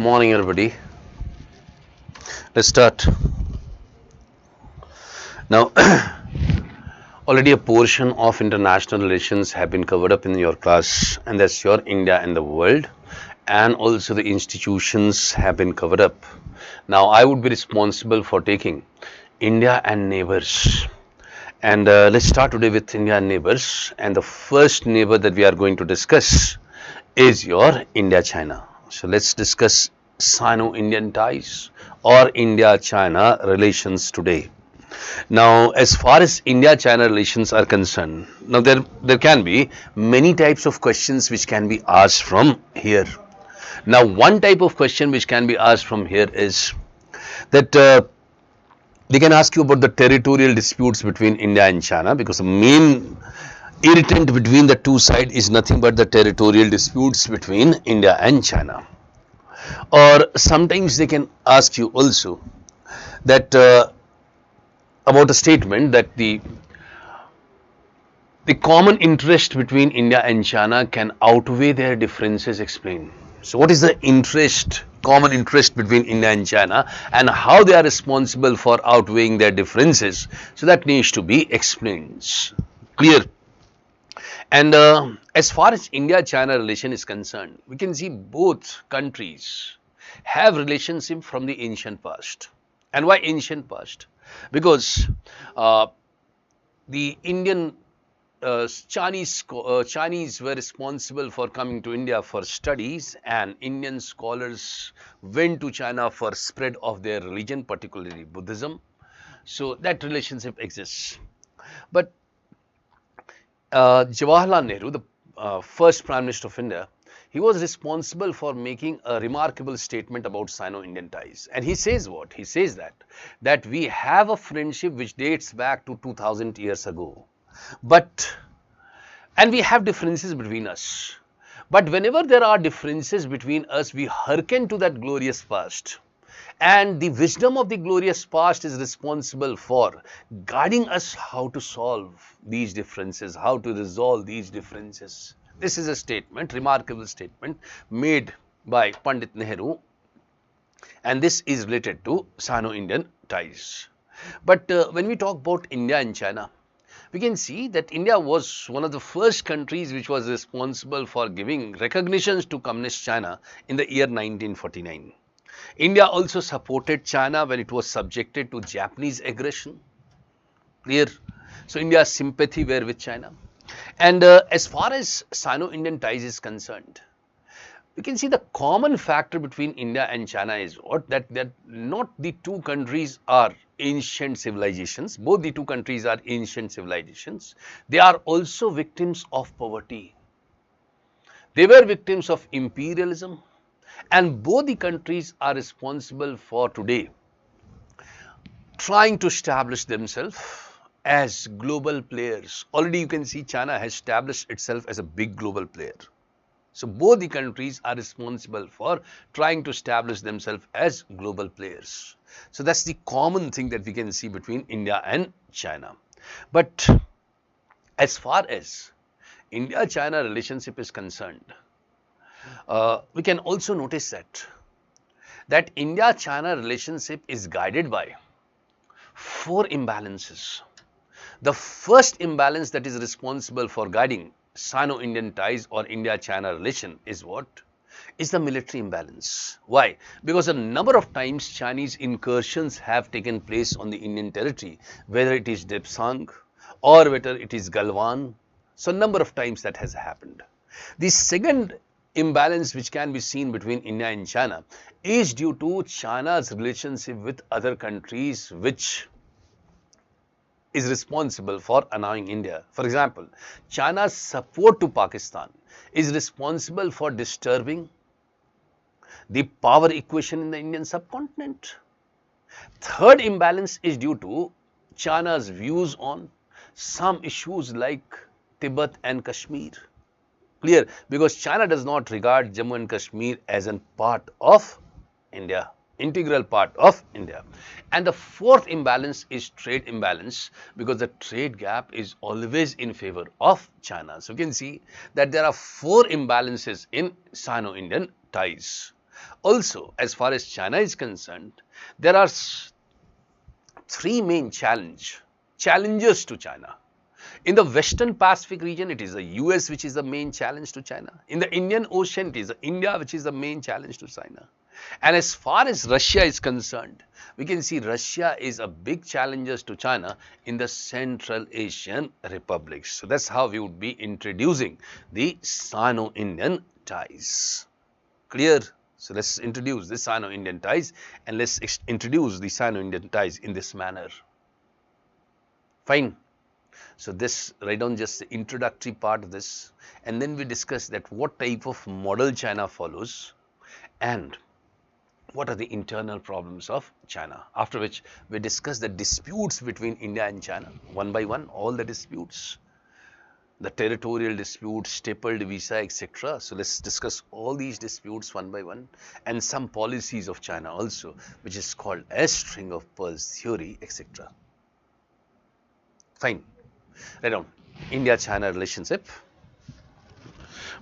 Morning, everybody. Let's start. Now, already a portion of international relations have been covered up in your class, and that's your India and the world, and also the institutions have been covered up. Now, I would be responsible for taking India and neighbors. And let's start today with India and neighbors. And the first neighbor that we are going to discuss is your India-China. So let's discuss Sino-Indian ties or India-China relations today. Now, as far as India-China relations are concerned, now there can be many types of questions which can be asked from here. Now, one type of question which can be asked from here is that they can ask you about the territorial disputes between India and China, because the main irritant between the two sides is nothing but the territorial disputes between India and China. Or sometimes they can ask you also that about a statement that the common interest between India and China can outweigh their differences. Explain. So what is the common interest between India and China, and how they are responsible for outweighing their differences? So that needs to be explained. Clear? And as far as India-China relation is concerned, we can see both countries have relationship from the ancient past. And why ancient past? Because the Indian Chinese were responsible for coming to India for studies, and Indian scholars went to China for spread of their religion, particularly Buddhism. So that relationship exists. But Jawaharlal Nehru, the first Prime Minister of India, he was responsible for making a remarkable statement about Sino-Indian ties. And he says what? He says that we have a friendship which dates back to 2000 years ago. And we have differences between us. But whenever there are differences between us, we hearken to that glorious past. And the wisdom of the glorious past is responsible for guiding us how to solve these differences, how to resolve these differences. This is a statement, remarkable statement made by Pandit Nehru, and this is related to Sino-Indian ties. But when we talk about India and China, we can see that India was one of the first countries which was responsible for giving recognitions to Communist China in the year 1949. India also supported China when it was subjected to Japanese aggression. Clear? So India's sympathy were with China. And as far as Sino-Indian ties is concerned, we can see the common factor between India and China is what? That not the two countries are ancient civilizations. Both the two countries are ancient civilizations. They are also victims of poverty. They were victims of imperialism. And both the countries are responsible for today trying to establish themselves as global players. Already you can see China has established itself as a big global player. So both the countries are responsible for trying to establish themselves as global players. So that's the common thing that we can see between India and China. But as far as India-China relationship is concerned, we can also notice that India-China relationship is guided by 4 imbalances. The first imbalance that is responsible for guiding Sino-Indian ties or India-China relation is what? Is the military imbalance. Why? Because a number of times Chinese incursions have taken place on the Indian territory, whether it is Depsang or whether it is Galwan. So a number of times that has happened. The second imbalance which can be seen between India and China is due to China's relationship with other countries which is responsible for annoying India. For example, China's support to Pakistan is responsible for disturbing the power equation in the Indian subcontinent. Third imbalance is due to China's views on some issues like Tibet and Kashmir. Clear? Because China does not regard Jammu and Kashmir as a part of India, integral part of India. And the fourth imbalance is trade imbalance, because the trade gap is always in favor of China. So you can see that there are 4 imbalances in Sino-Indian ties. Also, as far as China is concerned, there are three main challenges to China. In the Western Pacific region, it is the US which is the main challenge to China. In the Indian Ocean, it is India which is the main challenge to China. And as far as Russia is concerned, we can see Russia is a big challenge to China in the Central Asian republics. So that's how we would be introducing the Sino-Indian ties. Clear? So let's introduce the Sino-Indian ties and let's introduce the Sino-Indian ties in this manner. Fine. So this, write down just the introductory part of this, and then we discuss that what type of model China follows and what are the internal problems of China. After which we discuss the disputes between India and China one by one, all the disputes, the territorial disputes, stapled visa, etc. So let's discuss all these disputes one by one, and some policies of China also, which is called as string of pearls theory, etc. Fine. Write down India-China relationship.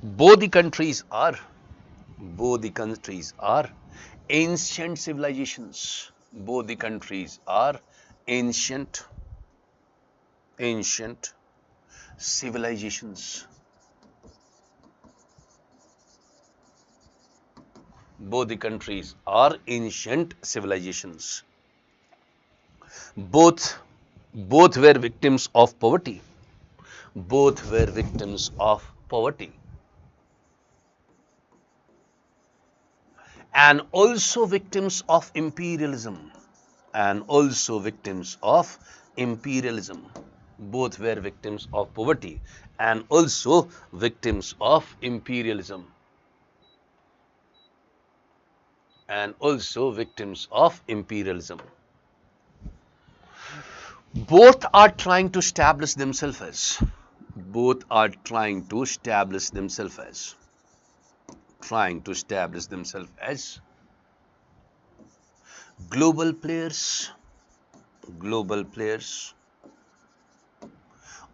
Both the countries are ancient civilizations. Both the countries are ancient civilizations. Both the countries are ancient civilizations. Both were victims of poverty. Both were victims of poverty. And also victims of imperialism. And also victims of imperialism. Both were victims of poverty and also victims of imperialism. And also victims of imperialism. Both are trying to establish themselves as. Both are trying to establish themselves as. Global players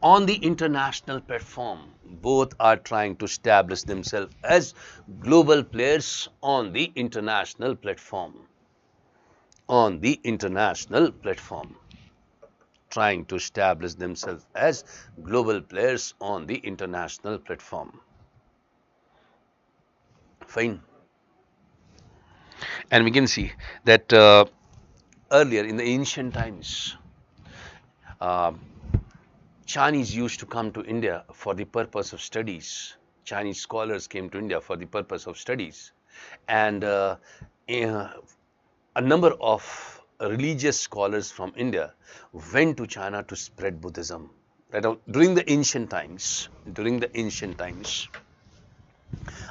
on the international platform. Both are trying to establish themselves as global players on the international platform. Trying to establish themselves as global players on the international platform. Fine. And we can see that earlier in the ancient times, Chinese used to come to India for the purpose of studies. Chinese scholars came to India for the purpose of studies. And a number of religious scholars from India went to China to spread Buddhism. During the ancient times,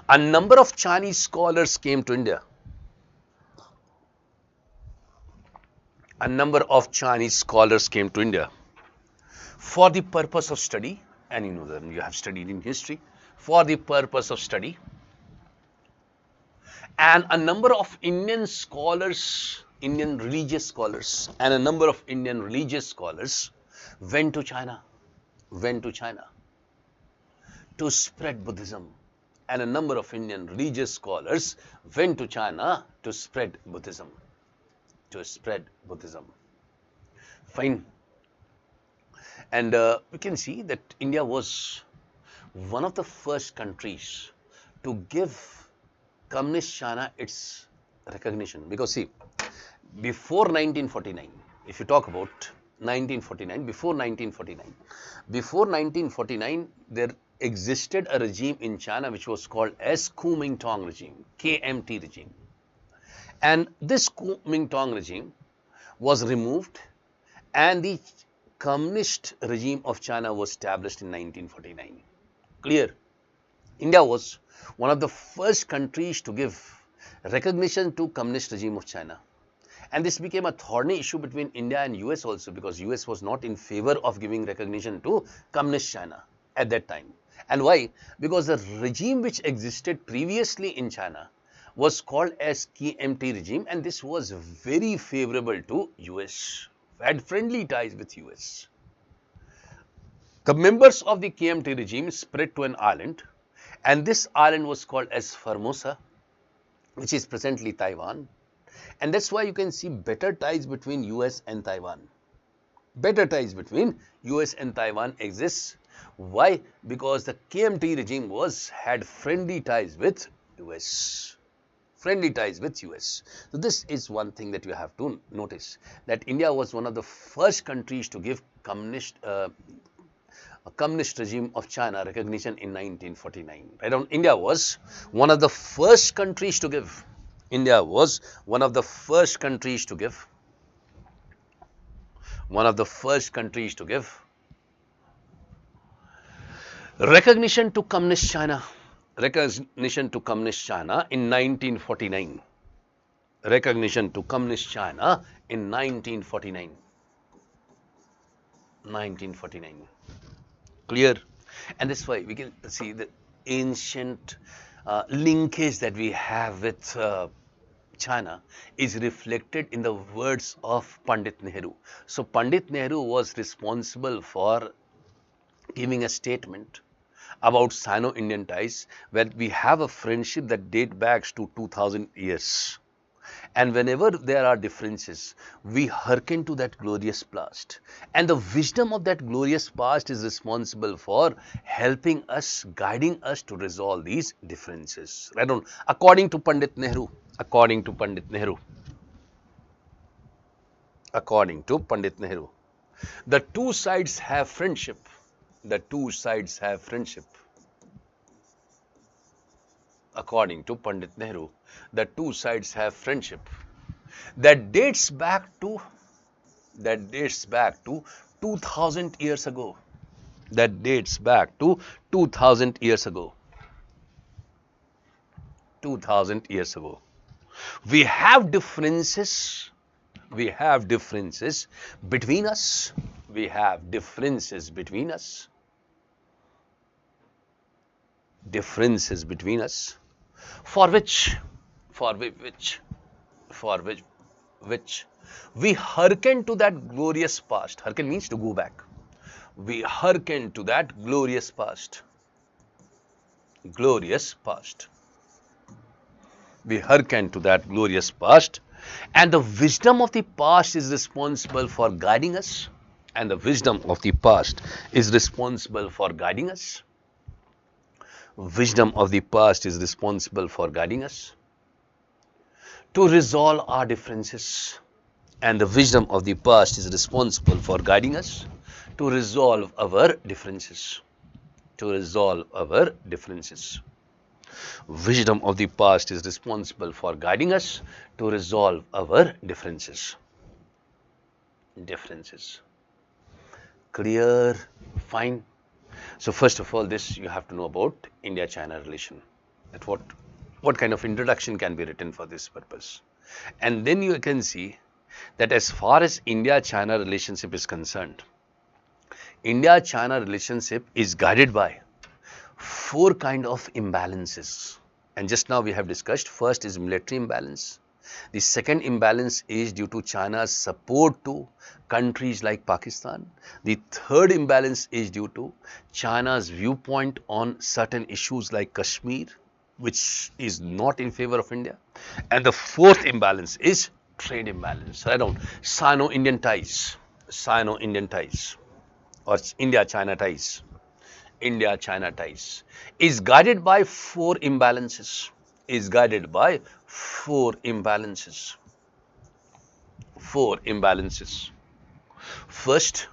a number of Chinese scholars came to India. For the purpose of study, and you know them, you have studied in history, for the purpose of study. And a number of Indian religious scholars, went to China to spread Buddhism. And a number of Indian religious scholars went to China to spread Buddhism. Fine. And we can see that India was one of the first countries to give Communist China its recognition. Because see, before 1949, if you talk about 1949, before 1949, there existed a regime in China which was called as Kuomintang regime, KMT regime. And this Kuomintang regime was removed and the communist regime of China was established in 1949. Clear? India was one of the first countries to give recognition to communist regime of China. And this became a thorny issue between India and US also, because US was not in favor of giving recognition to communist China at that time. And why? Because the regime which existed previously in China was called as KMT regime, and this was very favorable to US, had friendly ties with US. The members of the KMT regime spread to an island, and this island was called as Formosa. which is presently Taiwan. And that's why you can see better ties between US and Taiwan. Better ties between US and Taiwan exists. Why? Because the KMT regime had friendly ties with US. Friendly ties with US. So this is one thing that you have to notice, that India was one of the first countries to give communist regime of China recognition in 1949. Right on, India was one of the first countries to give. India was one of the first countries to give. One of the first countries to give recognition to communist China. Recognition to communist China in 1949. Recognition to communist China in 1949. 1949. Clear? And that's why we can see the ancient linkage that we have with China is reflected in the words of Pandit Nehru. So Pandit Nehru was responsible for giving a statement about Sino-Indian ties, where we have a friendship that dates back to 2000 years. And whenever there are differences, we hearken to that glorious past. And the wisdom of that glorious past is responsible for helping us, guiding us to resolve these differences. Right on. According to Pandit Nehru, according to Pandit Nehru, according to Pandit Nehru, the two sides have friendship. The two sides have friendship. According to Pandit Nehru, the two sides have friendship that dates back to 2000 years ago. That dates back to 2000 years ago. 2000 years ago. We have differences. We have differences between us. We have differences between us. Differences between us. For which we hearken to that glorious past. Hearken means to go back. We hearken to that glorious past. Glorious past. We hearken to that glorious past. And the wisdom of the past is responsible for guiding us. And the wisdom of the past is responsible for guiding us. Wisdom of the past is responsible for guiding us to resolve our differences. And the wisdom of the past is responsible for guiding us to resolve our differences. To resolve our differences. Wisdom of the past is responsible for guiding us to resolve our differences. Differences. Clear? Fine. So first of all, this you have to know about India-China relation. That what kind of introduction can be written for this purpose. And then you can see that as far as India-China relationship is concerned, India-China relationship is guided by four kind of imbalances. And just now we have discussed, first is military imbalance. The second imbalance is due to China's support to countries like Pakistan. The third imbalance is due to China's viewpoint on certain issues like Kashmir, which is not in favor of India. And the fourth imbalance is trade imbalance. Right on. Sino-Indian ties. Sino-Indian ties or India-China ties. India-China ties is guided by four imbalances. Is guided by four imbalances. Four imbalances. First,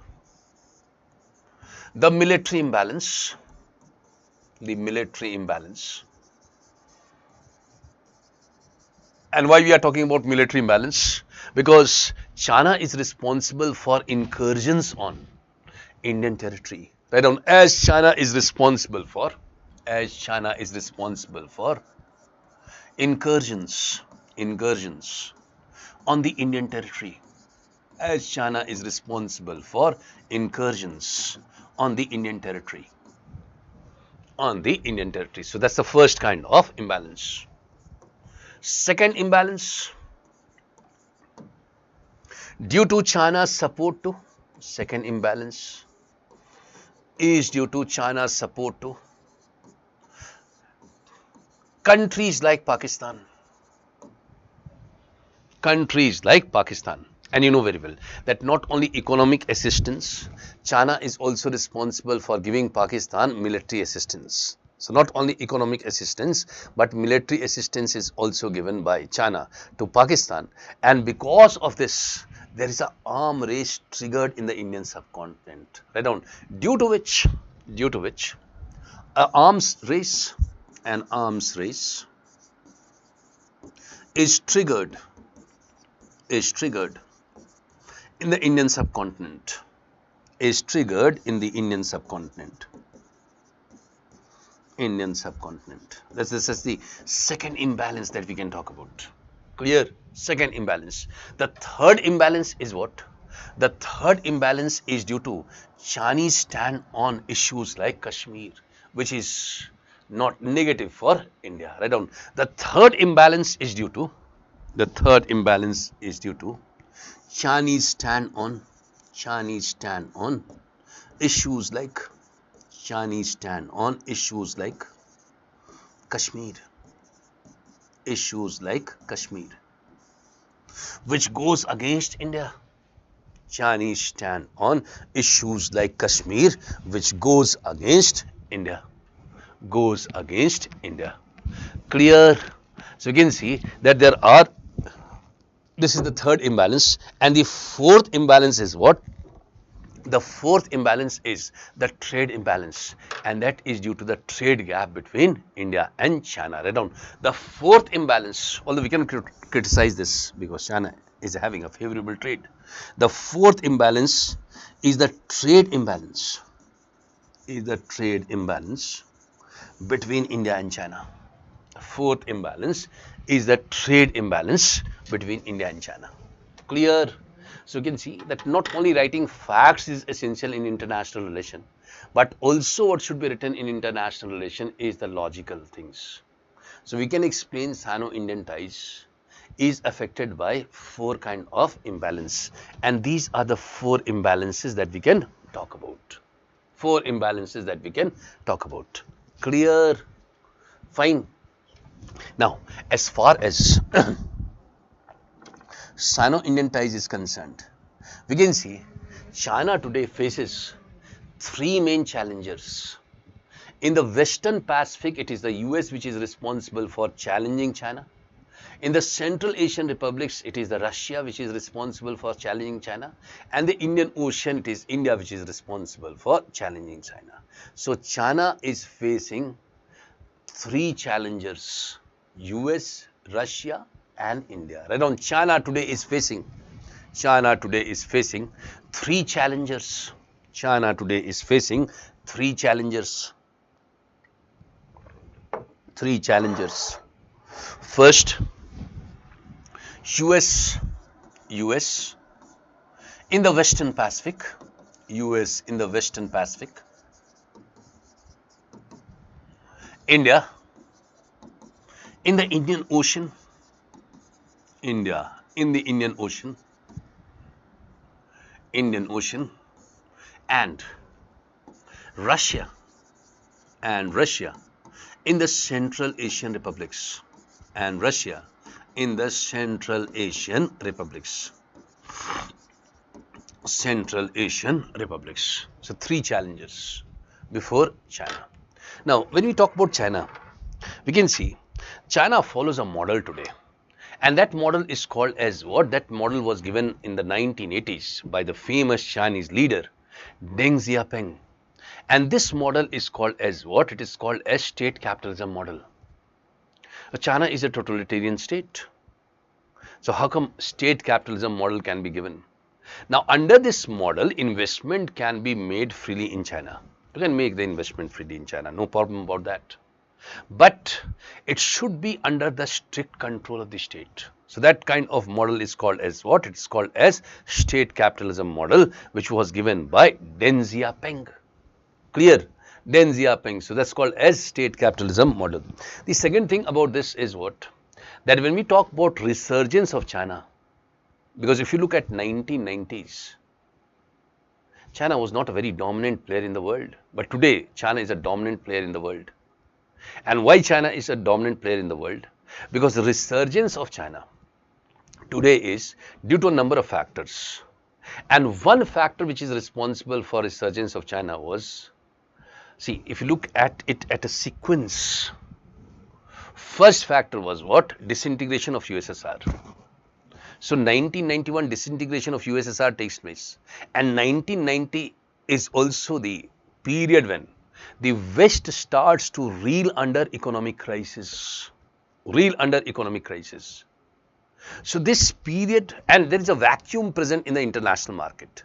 the military imbalance. The military imbalance. And why we are talking about military imbalance? Because China is responsible for incursions on Indian territory. Right on. As China is responsible for incursions on the Indian territory. As China is responsible for incursions on the Indian territory. On the Indian territory. So that's the first kind of imbalance. Second imbalance, due to China's support to, second imbalance is due to China's support to countries like Pakistan. countries like Pakistan. And you know very well that not only economic assistance, China is also responsible for giving Pakistan military assistance. So not only economic assistance, but military assistance is also given by China to Pakistan. And because of this, there is an arm race triggered in the Indian subcontinent, right on, due to which an arms race is triggered in the Indian subcontinent, This is the second imbalance that we can talk about. Clear? Second imbalance. The third imbalance is what? The third imbalance is due to Chinese stand on issues like Kashmir, which is not negative for India. Right down. The third imbalance is due to Chinese stand on issues like Kashmir, which goes against India. Chinese stand on issues like Kashmir, which goes against India. Clear? So you can see that this is the third imbalance, and the fourth imbalance is what? The fourth imbalance is the trade imbalance, and that is due to the trade gap between India and China. Write down the fourth imbalance, although we can criticize this because China is having a favorable trade. The fourth imbalance is the trade imbalance, between India and China. The fourth imbalance is the trade imbalance between India and China. Clear? So you can see that not only writing facts is essential in international relation, but also what should be written in international relation is the logical things. So we can explain Sino-Indian ties is affected by four kind of imbalance, and these are the four imbalances that we can talk about. Clear? Fine. Now, as far as Sino-Indian ties is concerned, we can see China today faces three main challengers. In the Western Pacific, it is the US which is responsible for challenging China. In the Central Asian republics, it is the Russia which is responsible for challenging China. And the Indian Ocean, it is India which is responsible for challenging China. So China is facing three challengers: US, Russia and India. Right on. China today is facing three challengers. First, US in the Western Pacific. India in the Indian Ocean. And Russia in the Central Asian republics. So three challenges before China. Now, when we talk about China, we can see China follows a model today, and that model is called as what? That model was given in the 1980s by the famous Chinese leader Deng Xiaoping, and this model is called as what? It is called as state capitalism model. China is a totalitarian state. So how come state capitalism model can be given? Now, under this model, investment can be made freely in China. You can make the investment freely in China, no problem about that. But it should be under the strict control of the state. So that kind of model is called as what? It is called as state capitalism model, which was given by Deng Xiaoping. Clear? Deng Xiaoping. So that's called as state capitalism model. The second thing about this is what? That when we talk about resurgence of China, because if you look at 1990s, China was not a very dominant player in the world, but today China is a dominant player in the world. And why China is a dominant player in the world? Because the resurgence of China today is due to a number of factors. And one factor which is responsible for resurgence of China was, see, if you look at it at a sequence, first factor was what? Disintegration of USSR. So 1991 disintegration of USSR takes place, and 1990 is also the period when the West starts to reel under economic crisis. So this period, and there is a vacuum present in the international market.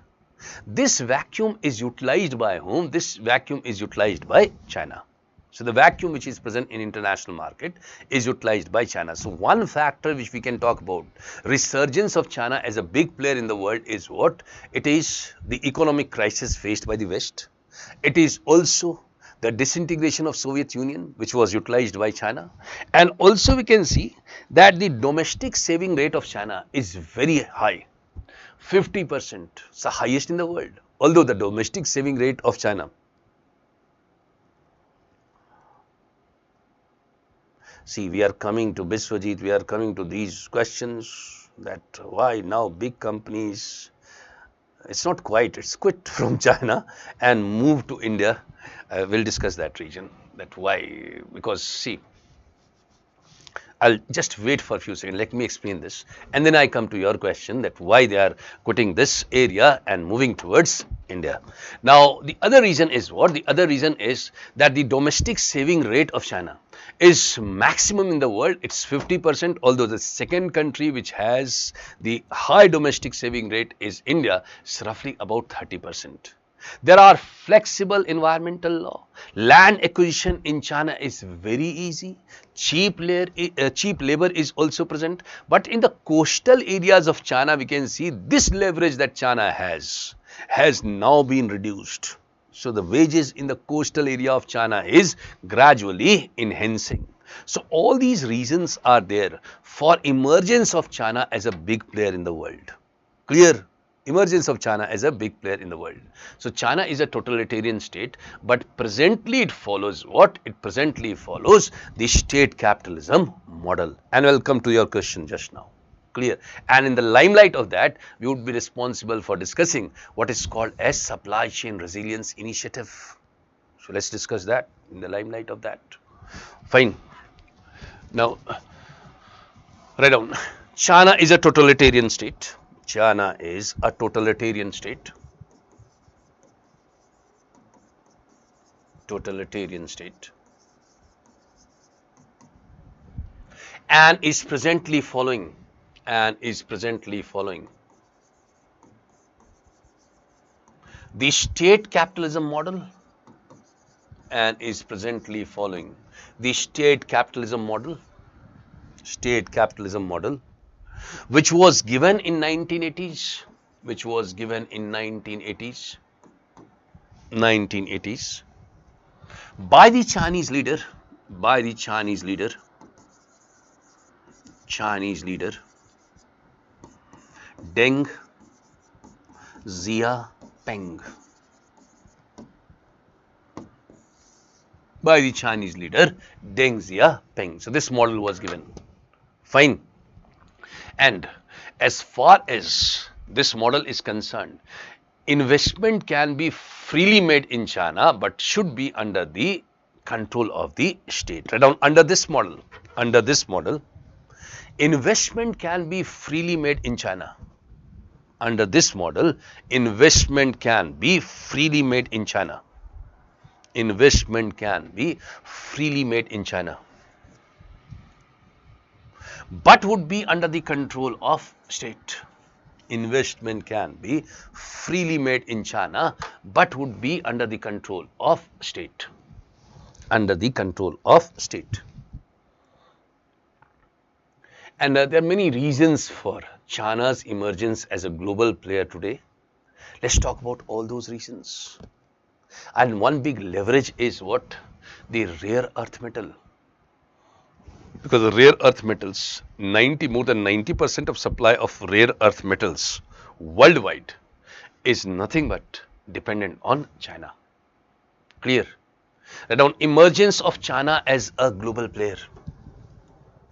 This vacuum is utilized by whom? This vacuum is utilized by China. So the vacuum which is present in international market is utilized by China. So one factor which we can talk about resurgence of China as a big player in the world is what? It is the economic crisis faced by the West. It is also the disintegration of Soviet Union, which was utilized by China. And also we can see that the domestic saving rate of China is very high, 50%. It's the highest in the world. Although the domestic saving rate of China, see, we are coming to Biswajit, we are coming to these questions that why now big companies, it's not quite, it's quit from China and move to India. We'll discuss that region, that why, because see, I'll just wait for a few seconds, let me explain this, and then I come to your question that why they are quitting this area and moving towards India. Now, the other reason is what? The other reason is that the domestic saving rate of China is maximum in the world. It's 50%, although the second country which has the high domestic saving rate is India. It's roughly about 30%. There are flexible environmental law. Land acquisition in China is very easy. Cheap labor is also present. But in the coastal areas of China, we can see this leverage that China has now been reduced. So the wages in the coastal area of China is gradually enhancing. So all these reasons are there for emergence of China as a big player in the world. Clear? Emergence of China as a big player in the world. So China is a totalitarian state, but presently it follows what? It presently follows the state capitalism model. And we'll come to your question just now. Clear? And in the limelight of that, we would be responsible for discussing what is called as supply chain resilience initiative. So let's discuss that in the limelight of that. Fine. Now, write down. China is a totalitarian state. China is a totalitarian state. Totalitarian state. And is presently following the state capitalism model, and is presently following the state capitalism model, which was given in 1980s, by the Chinese leader, Deng Xiaoping. By the Chinese leader Deng Xiaoping. So this model was given. Fine. And as far as this model is concerned, investment can be freely made in China, but should be under the control of the state. Write down, under this model, investment can be freely made in China. Under this model, investment can be freely made in China. Investment can be freely made in China, but would be under the control of state. Investment can be freely made in China, but would be under the control of state. Under the control of state. And there are many reasons for China's emergence as a global player today. Let's talk about all those reasons. And one big leverage is what? The rare earth metal. Because the rare earth metals, more than 90% of supply of rare earth metals worldwide is nothing but dependent on China. Clear? Write down, emergence of China as a global player.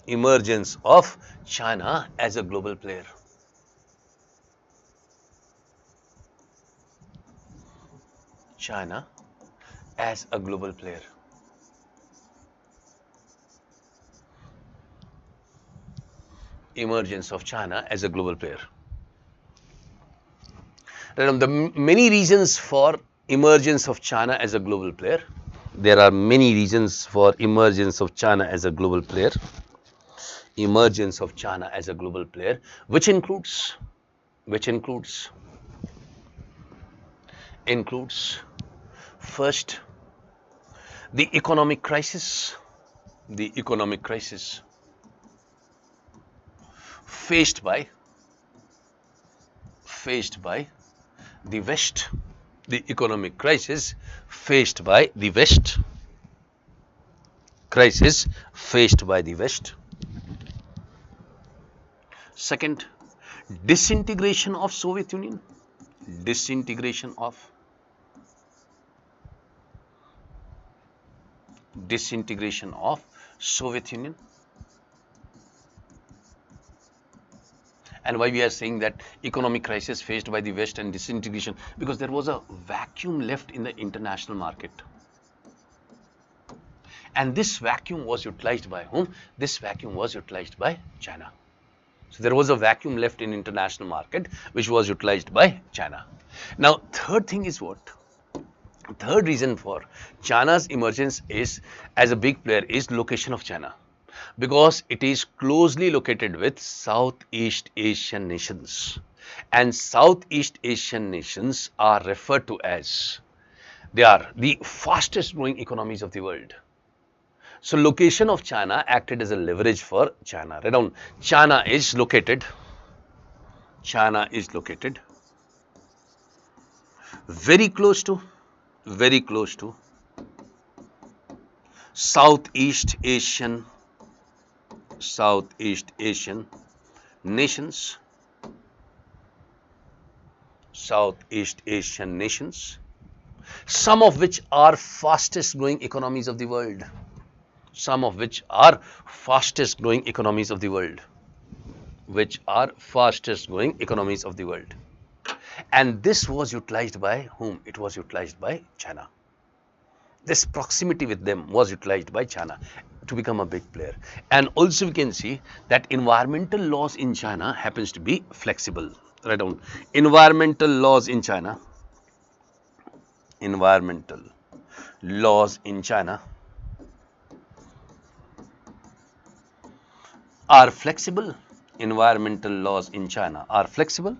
Emergence of China as a global player. China as a global player. Emergence of China as a global player. The many reasons for emergence of China as a global player. There are many reasons for emergence of China as a global player. Emergence of China as a global player, which includes first the economic crisis, faced by the West, the economic crisis faced by the West, Second, disintegration of Soviet Union, disintegration of Soviet Union. And why we are saying that economic crisis faced by the West and disintegration? Because there was a vacuum left in the international market. And this vacuum was utilized by whom? This vacuum was utilized by China. So there was a vacuum left in international market which was utilized by China. Now, third thing is what? Third reason for China's emergence is as a big player is location of China, because it is closely located with Southeast Asian nations, and Southeast Asian nations are referred to as, they are the fastest growing economies of the world. So location of China acted as a leverage for China. Write down, China is located very close to Southeast Asian nations, some of which are fastest growing economies of the world. And this was utilized by whom? It was utilized by China. This proximity with them was utilized by China to become a big player. And also we can see that environmental laws in China happens to be flexible. Write down, environmental laws in China are flexible. Environmental laws in China are flexible.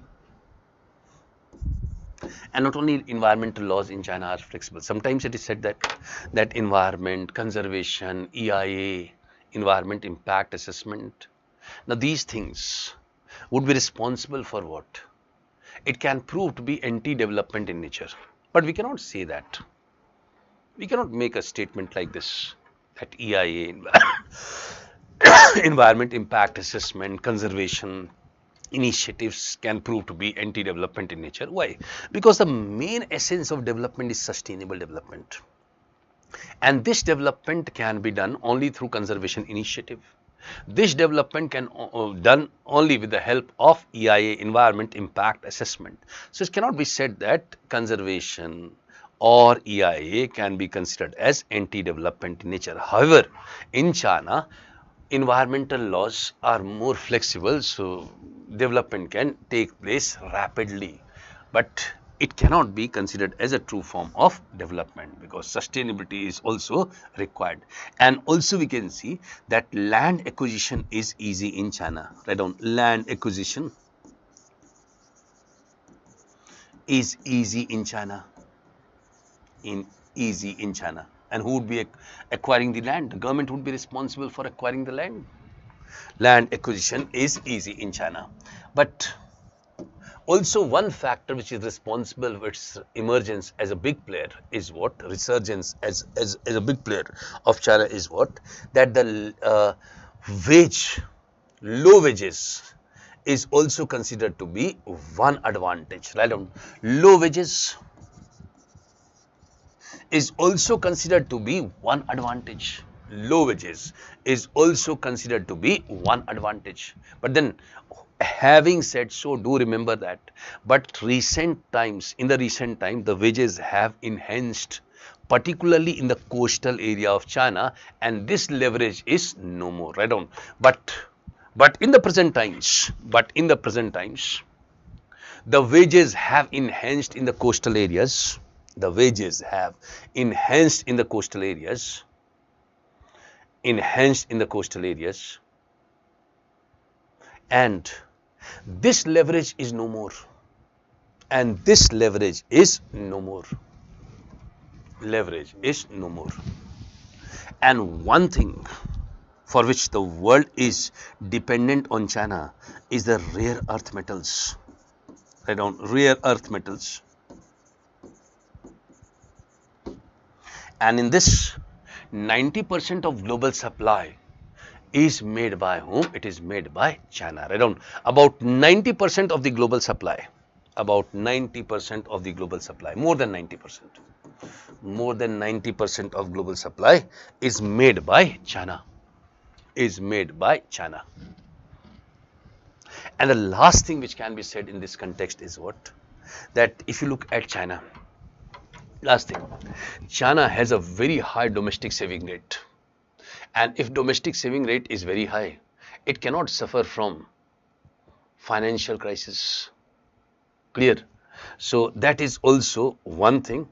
And not only environmental laws in China are flexible. Sometimes it is said that environment, conservation, EIA, environment impact assessment. Now these things would be responsible for what? It can prove to be anti-development in nature. But we cannot say that. We cannot make a statement like this, that EIA, environment impact assessment, conservation initiatives can prove to be anti-development in nature. Why? Because the main essence of development is sustainable development. And this development can be done only through conservation initiative. This development can done only with the help of EIA, environment impact assessment. So it cannot be said that conservation or EIA can be considered as anti-development in nature. However, in China, environmental laws are more flexible, so development can take place rapidly, but it cannot be considered as a true form of development because sustainability is also required. And also we can see that land acquisition is easy in China. Write down, land acquisition is easy in China. And who would be acquiring the land? The government would be responsible for acquiring the land. Land acquisition is easy in China. But also one factor which is responsible for its emergence as a big player is what? Resurgence as a big player of China is what? That the low wages is also considered to be one advantage. Write down, low wages is also considered to be one advantage. low wages is also considered to be one advantage. But then, having said so, do remember that. But in the recent time, the wages have enhanced, particularly in the coastal area of China, and this leverage is no more. Right on. But in the present times, the wages have enhanced in the coastal areas. The wages have enhanced in the coastal areas. Enhanced in the coastal areas, and this leverage is no more. And this leverage is no more. Leverage is no more. And one thing for which the world is dependent on China is the rare earth metals. Right on, rare earth metals. And in this, 90% of global supply is made by whom? It is made by China. Right on, about 90% of the global supply. About 90% of the global supply, more than 90%. More than 90% of global supply is made by China. Is made by China. And the last thing which can be said in this context is what? That if you look at China, last thing, China has a very high domestic saving rate. And if domestic saving rate is very high, it cannot suffer from financial crisis. Clear? So that is also one thing.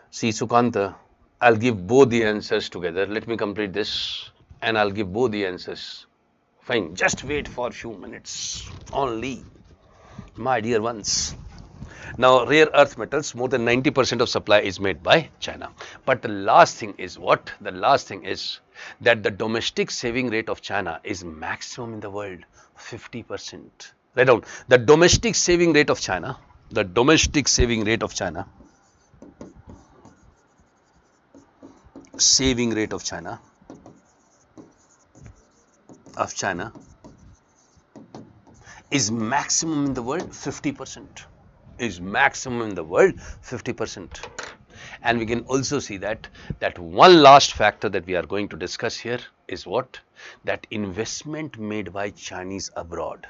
See, Sukanta, I'll give both the answers together. Let me complete this and I'll give both the answers. Fine, just wait for a few minutes only, my dear ones. Now, rare earth metals, more than 90% of supply is made by China. But the last thing is what? The last thing is that the domestic saving rate of China is maximum in the world, 50%. Write down, the domestic saving rate of China, the domestic saving rate of China, saving rate of China is maximum in the world, 50%. Is maximum in the world, 50%. And we can also see that one last factor that we are going to discuss here is what? That investment made by Chinese abroad.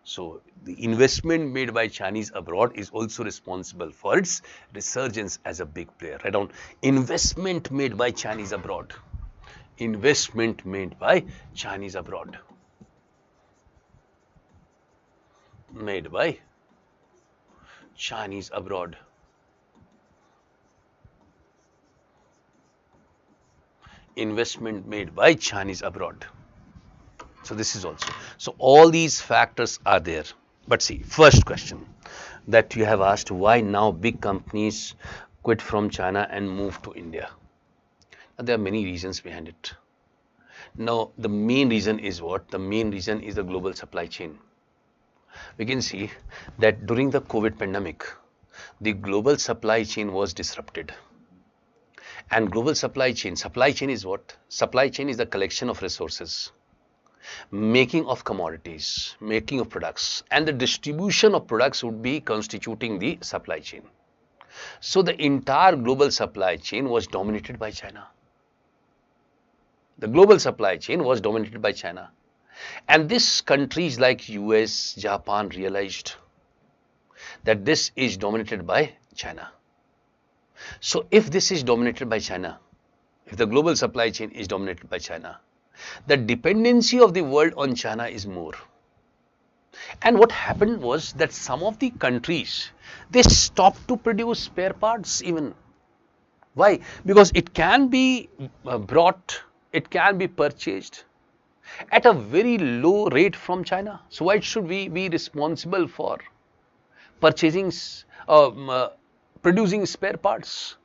So the investment made by Chinese abroad is also responsible for its resurgence as a big player. Write down, investment made by Chinese abroad. Investment made by Chinese abroad. Made by Chinese abroad. Investment made by Chinese abroad. So this is also. So all these factors are there. But see, first question that you have asked, why now big companies quit from China and move to India? Now, there are many reasons behind it. Now, the main reason is what? The main reason is the global supply chain. We can see that during the COVID pandemic, the global supply chain was disrupted. And global supply chain is what? Supply chain is the collection of resources, making of commodities, making of products, and the distribution of products would be constituting the supply chain. So the entire global supply chain was dominated by China. The global supply chain was dominated by China. And these countries like US, Japan realized that this is dominated by China. So if this is dominated by China, if the global supply chain is dominated by China, the dependency of the world on China is more. And what happened was that some of the countries, they stopped to produce spare parts even. Why? Because it can be brought, it can be purchased at a very low rate from China. So why should we be responsible for purchasing, producing spare parts?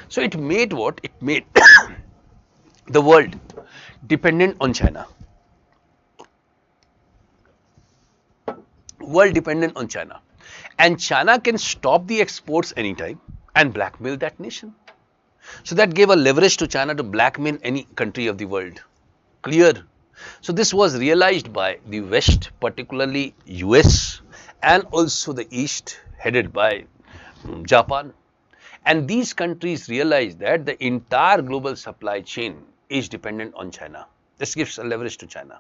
So it made what? It made the world dependent on China. World dependent on China. And China can stop the exports anytime and blackmail that nation. So that gave a leverage to China to blackmail any country of the world. Clear? So this was realized by the West, particularly US, and also the East, headed by Japan. And these countries realized that the entire global supply chain is dependent on China. This gives a leverage to China.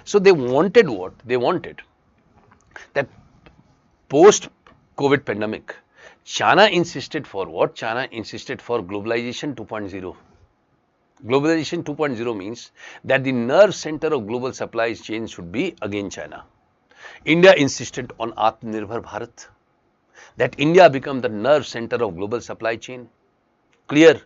So they wanted what? They wanted that post-COVID pandemic, China insisted for what? China insisted for globalization 2.0. Globalization 2.0 means that the nerve center of global supply chain should be again China. India insisted on Atmanirbhar Bharat, that India become the nerve center of global supply chain. Clear?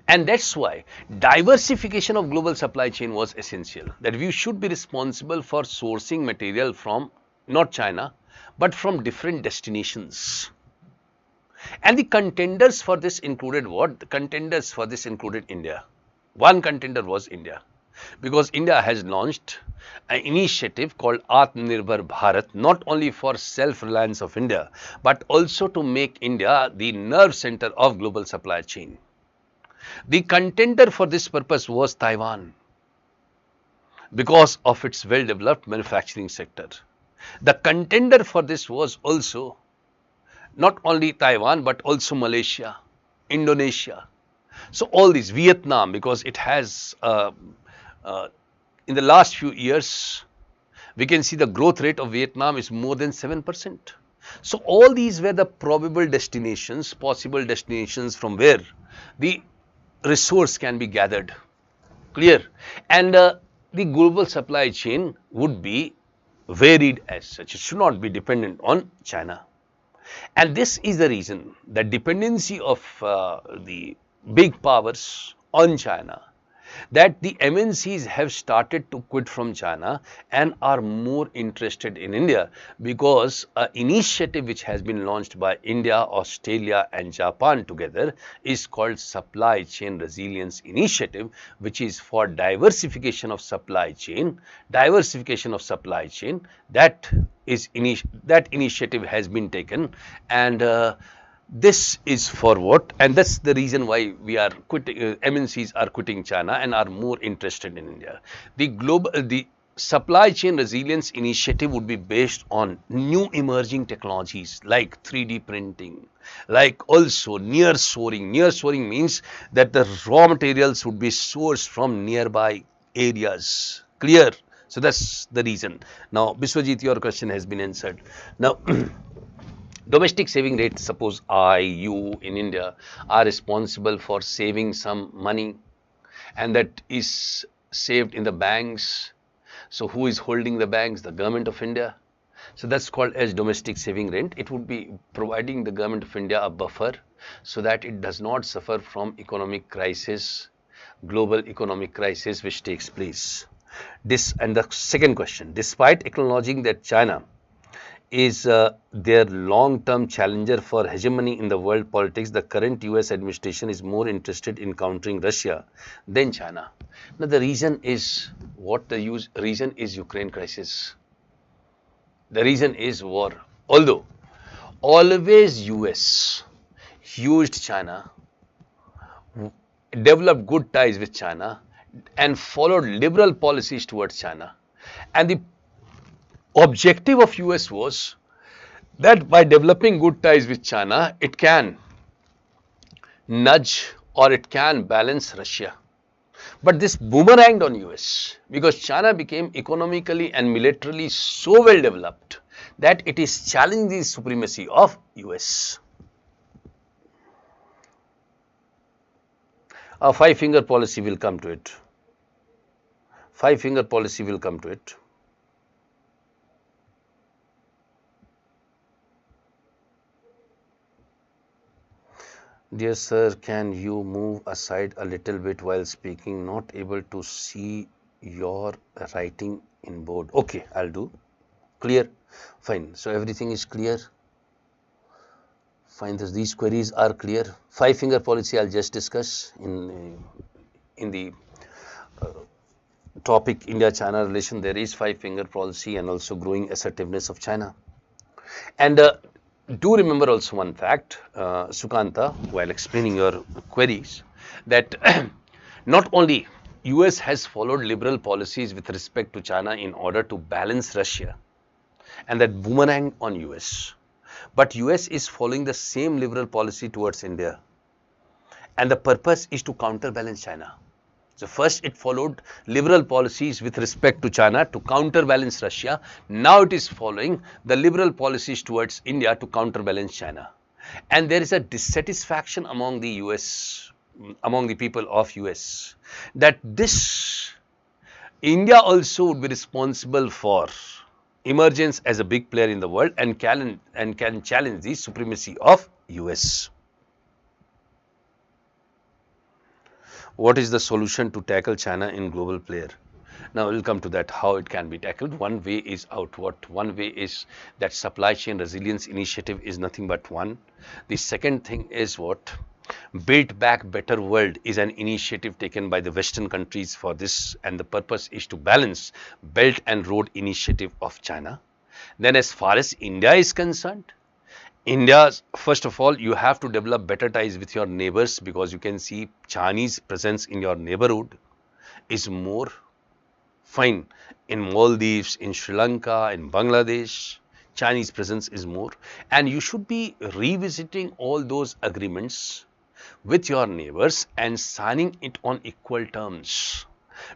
And that's why diversification of global supply chain was essential, that we should be responsible for sourcing material from not China, but from different destinations. And the contenders for this included what? The contenders for this included India. One contender was India, because India has launched an initiative called Atmanirbhar Bharat, not only for self-reliance of India, but also to make India the nerve center of global supply chain. The contender for this purpose was Taiwan, because of its well-developed manufacturing sector. The contender for this was also not only Taiwan, but also Malaysia, Indonesia. So all these, Vietnam, because it has, in the last few years, we can see the growth rate of Vietnam is more than 7%. So all these were the probable destinations, possible destinations from where the resource can be gathered. Clear? And the global supply chain would be varied as such. It should not be dependent on China. And this is the reason that dependency of the big powers on China, that the MNCs have started to quit from China and are more interested in India, because an initiative which has been launched by India, Australia and Japan together is called Supply Chain Resilience Initiative, which is for diversification of supply chain. Diversification of supply chain, that initiative has been taken, and this is for what? And that's the reason why we are quitting, MNCs are quitting China and are more interested in India. The supply chain resilience initiative would be based on new emerging technologies like 3D printing, like also nearshoring. Nearshoring means that the raw materials would be sourced from nearby areas. Clear? So that's the reason. Now, Biswajit, your question has been answered. Now, domestic saving rate, suppose I, you in India are responsible for saving some money, and that is saved in the banks. So who is holding the banks? The government of India. So that's called as domestic saving rate. It would be providing the government of India a buffer so that it does not suffer from economic crisis, global economic crisis which takes place. And the second question, despite acknowledging that China is their long-term challenger for hegemony in the world politics, the current US administration is more interested in countering Russia than China. Now the reason is what? The reason is Ukraine crisis. The reason is war. Although always US used China, developed good ties with China and followed liberal policies towards China, and the objective of US was that by developing good ties with China, it can nudge or it can balance Russia. But this boomeranged on US, because China became economically and militarily so well developed that it is challenging the supremacy of US. A five-finger policy will come to it. Five-finger policy will come to it. Dear sir, can you move aside a little bit while speaking? Not able to see your writing in board. Okay, I'll do. Clear? Fine. So everything is clear. Fine. These queries are clear. Five-finger policy I'll just discuss in the topic India-China relation. There is five-finger policy and also growing assertiveness of China. And do remember also one fact, Sukanta, while explaining your queries, that not only US has followed liberal policies with respect to China in order to balance Russia and that boomerang on US, but US is following the same liberal policy towards India, and the purpose is to counterbalance China. So first it followed liberal policies with respect to China to counterbalance Russia. Now it is following the liberal policies towards India to counterbalance China. And there is a dissatisfaction among the US, among the people of US, that this India also would be responsible for emergence as a big player in the world and can challenge the supremacy of US. What is the solution to tackle China in global player? Now we'll come to that, how it can be tackled. One way is outward. One way is that supply chain resilience initiative is nothing but one. The second thing is what? Build Back Better World is an initiative taken by the Western countries for this, and the purpose is to balance Belt and Road Initiative of China. Then as far as India is concerned, India's, first of all, you have to develop better ties with your neighbors, because you can see Chinese presence in your neighborhood is more fine. In Maldives, in Sri Lanka, in Bangladesh, Chinese presence is more, and you should be revisiting all those agreements with your neighbors and signing it on equal terms,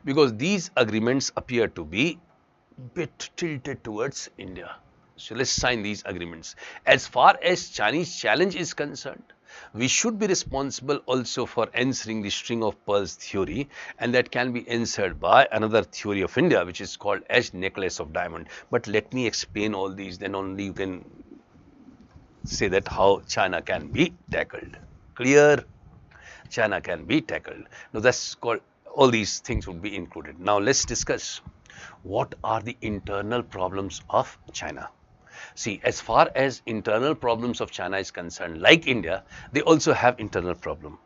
because these agreements appear to be bit tilted towards India. So let's sign these agreements. As far as Chinese challenge is concerned, we should be responsible also for answering the string of pearls theory, and that can be answered by another theory of India, which is called as necklace of diamond. But let me explain all these, then only you can say that how China can be tackled. Clear? China can be tackled. Now that's called, all these things would be included. Now let's discuss what are the internal problems of China. See, as far as internal problems of China is concerned, like India, they also have internal problem.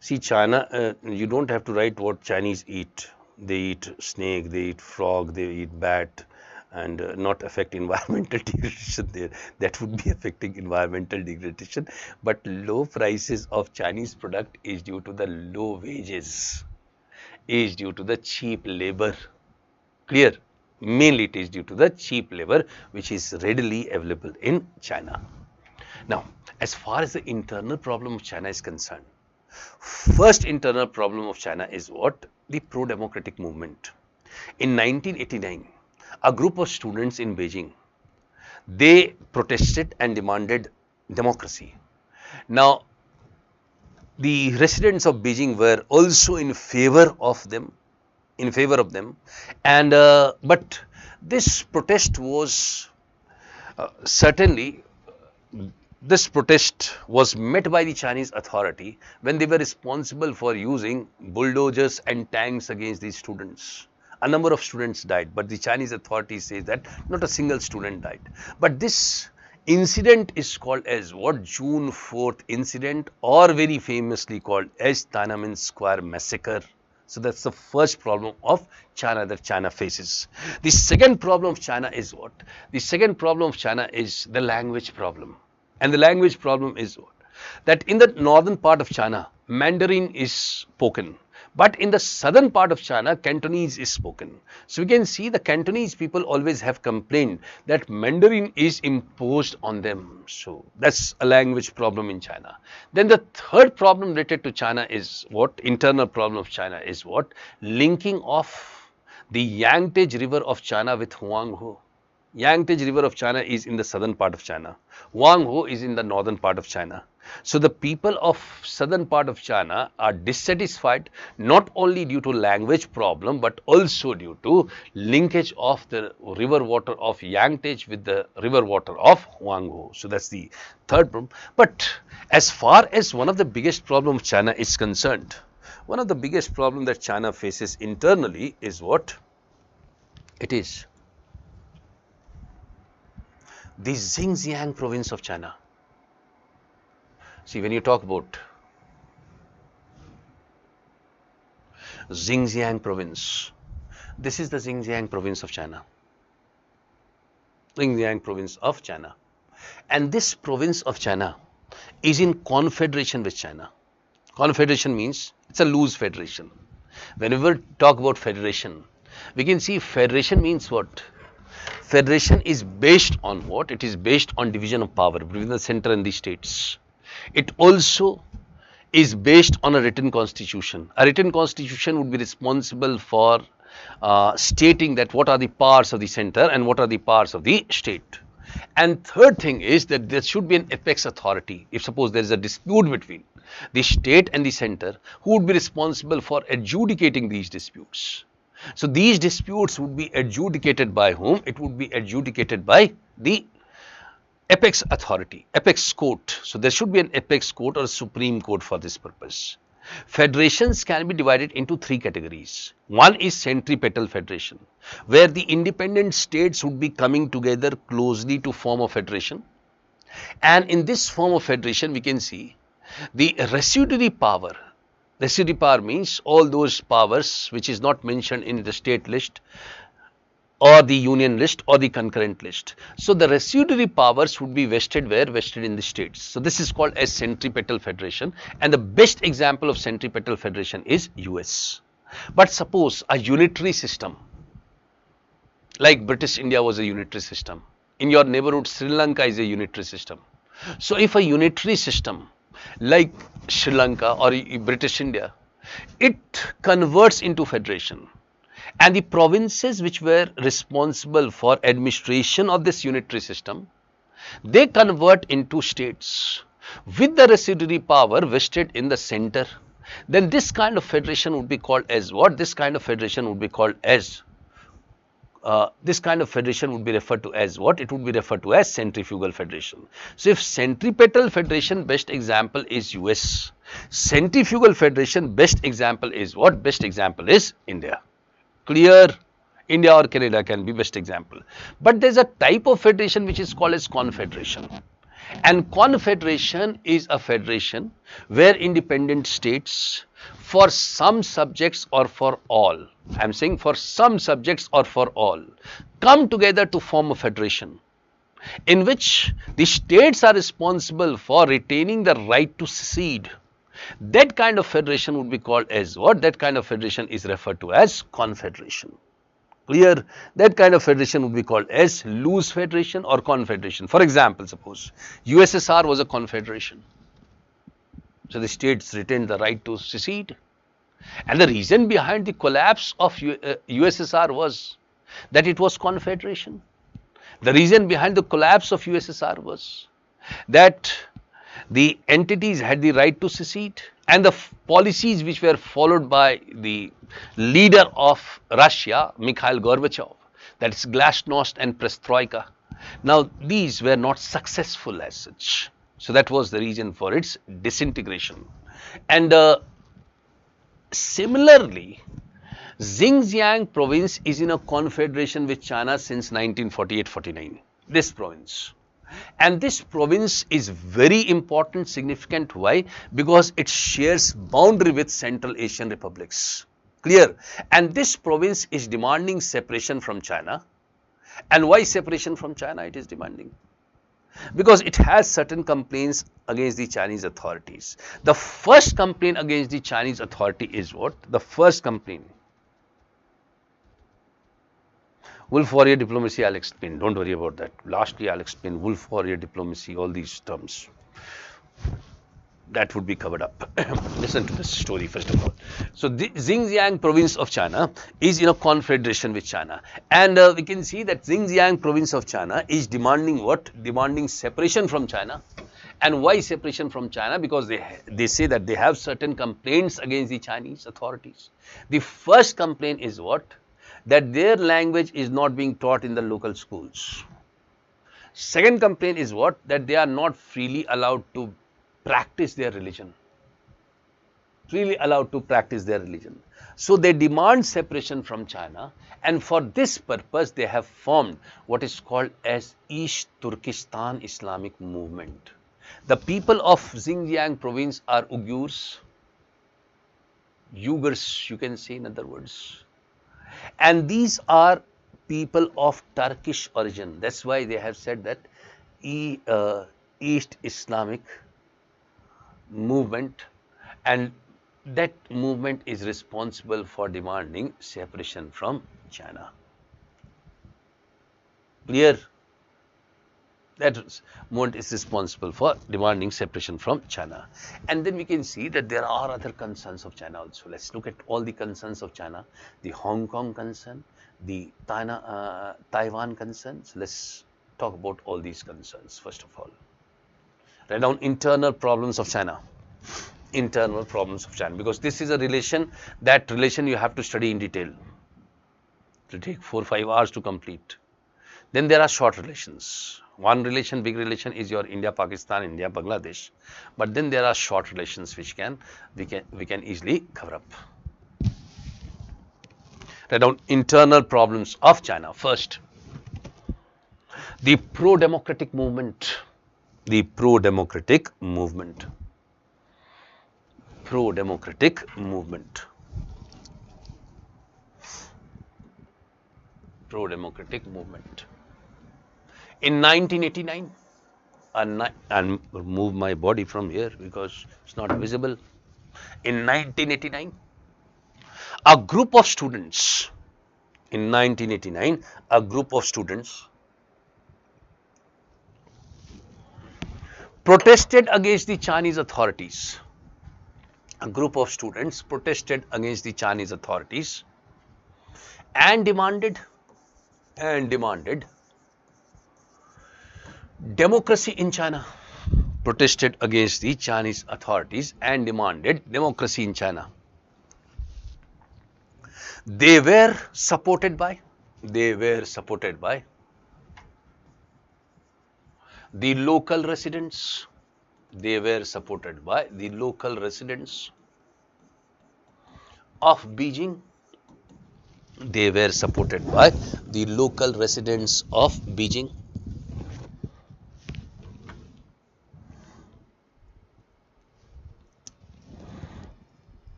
See, China, you don't have to write what Chinese eat. They eat snake, they eat frog, they eat bat, and not affect environmental degradation there. That would be affecting environmental degradation. But low prices of Chinese product is due to the low wages, is due to the cheap labor. Clear? Mainly it is due to the cheap labor which is readily available in China. Now, as far as the internal problem of China is concerned, first internal problem of China is what? The pro-democratic movement. In 1989, a group of students in Beijing, they protested and demanded democracy. Now, the residents of Beijing were also in favor of them, and but this protest was certainly, this protest was met by the Chinese authority when they were responsible for using bulldozers and tanks against these students. A number of students died, but the Chinese authorities say that not a single student died. But this incident is called as what? June 4th incident, or very famously called as Tiananmen Square massacre. So that's the first problem of China that China faces. The second problem of China is what? The second problem of China is the language problem. And the language problem is what? That in the northern part of China, Mandarin is spoken. But in the southern part of China, Cantonese is spoken. So we can see the Cantonese people always have complained that Mandarin is imposed on them. So that's a language problem in China. Then the third problem related to China is what? Internal problem of China is what? Linking of the Yangtze River of China with Huanghe. Yangtze River of China is in the southern part of China. Huanghe is in the northern part of China. So the people of southern part of China are dissatisfied not only due to language problem, but also due to linkage of the river water of Yangtze with the river water of Huanghe. So that's the third problem. But as far as one of the biggest problems of China is concerned, one of the biggest problem that China faces internally is what? It is the Xinjiang province of China. See, when you talk about Xinjiang province. This is the Xinjiang province of China. Xinjiang province of China. And this province of China is in confederation with China. Confederation means it's a loose federation. Whenever we talk about federation, we can see federation means what? Federation is based on what? It is based on division of power between the center and the states. It also is based on a written constitution. A written constitution would be responsible for stating that what are the powers of the center and what are the powers of the state. And third thing is that there should be an apex authority. If suppose there is a dispute between the state and the center, who would be responsible for adjudicating these disputes? So these disputes would be adjudicated by whom? It would be adjudicated by the apex authority, apex court. So there should be an apex court or a supreme court for this purpose. Federations can be divided into three categories. One is centripetal federation, where the independent states would be coming together closely to form a federation. And in this form of federation, we can see the residuary power. Residuary power means all those powers which is not mentioned in the state list or the union list or the concurrent list. So the residuary powers would be vested where? Vested in the states. So this is called as centripetal federation, and the best example of centripetal federation is US. But suppose a unitary system like British India was a unitary system. In your neighborhood, Sri Lanka is a unitary system. So if a unitary system like Sri Lanka or British India, it converts into federation, and the provinces which were responsible for administration of this unitary system, they convert into states with the residuary power vested in the center, then this kind of federation would be called as what? This kind of federation would be called as this kind of federation would be referred to as what? It would be referred to as centrifugal federation. So if centripetal federation, best example is US. Centrifugal federation, best example is what? Best example is India. Clear? India or Canada can be best example. But there is a type of federation which is called as confederation. And confederation is a federation where independent states, for some subjects or for all, I am saying for some subjects or for all, come together to form a federation in which the states are responsible for retaining the right to secede. That kind of federation would be called as what? That kind of federation is referred to as confederation. Clear? That kind of federation would be called as loose federation or confederation. For example, suppose USSR was a confederation. So the states retained the right to secede. And the reason behind the collapse of USSR was that it was confederation. The reason behind the collapse of USSR was that the entities had the right to secede, and the policies which were followed by the leader of Russia, Mikhail Gorbachev, that is Glasnost and Perestroika. Now these were not successful as such. So that was the reason for its disintegration. And similarly, Xinjiang province is in a confederation with China since 1948-49. This province. And this province is very important, significant. Why? Because it shares boundary with Central Asian republics. Clear? And this province is demanding separation from China. And why separation from China it is demanding? Because it has certain complaints against the Chinese authorities. The first complaint against the Chinese authority is what? The first complaint. Wolf warrior diplomacy, I'll explain. Don't worry about that. Lastly, I'll explain wolf warrior diplomacy, all these terms. That would be covered up. Listen to this story first of all. So the Xinjiang province of China is in a confederation with China. And we can see that Xinjiang province of China is demanding what? Demanding separation from China. And why separation from China? Because they say that they have certain complaints against the Chinese authorities. The first complaint is what? That their language is not being taught in the local schools. Second complaint is what? That they are not freely allowed to practice their religion. Freely allowed to practice their religion. So they demand separation from China, and for this purpose they have formed what is called as East Turkestan Islamic Movement. The people of Xinjiang province are Uyghurs. Uyghurs, you can say in other words. And these are people of Turkish origin. That's why they have said that East Islamic movement, and that movement is responsible for demanding separation from China. Clear? That movement is responsible for demanding separation from China. And then we can see that there are other concerns of China also. Let's look at all the concerns of China. The Hong Kong concern, the Taiwan concerns. Let's talk about all these concerns first of all. Write down internal problems of China. Internal problems of China, because this is a relation, that relation you have to study in detail. It will take 4 or 5 hours to complete. Then there are short relations. One relation, big relation is your India, Pakistan, India, Bangladesh. But then there are short relations which we can easily cover up. Write down internal problems of China. First, the pro-democratic movement. The pro-democratic movement. Pro-democratic movement. Pro-democratic movement. In 1989, and move my body from here because it's not visible. In 1989, a group of students, in 1989, a group of students protested against the Chinese authorities. A group of students protested against the Chinese authorities and demanded democracy in China. Protested against the Chinese authorities and demanded democracy in China. They were supported by the local residents. They were supported by the local residents of Beijing. They were supported by the local residents of Beijing.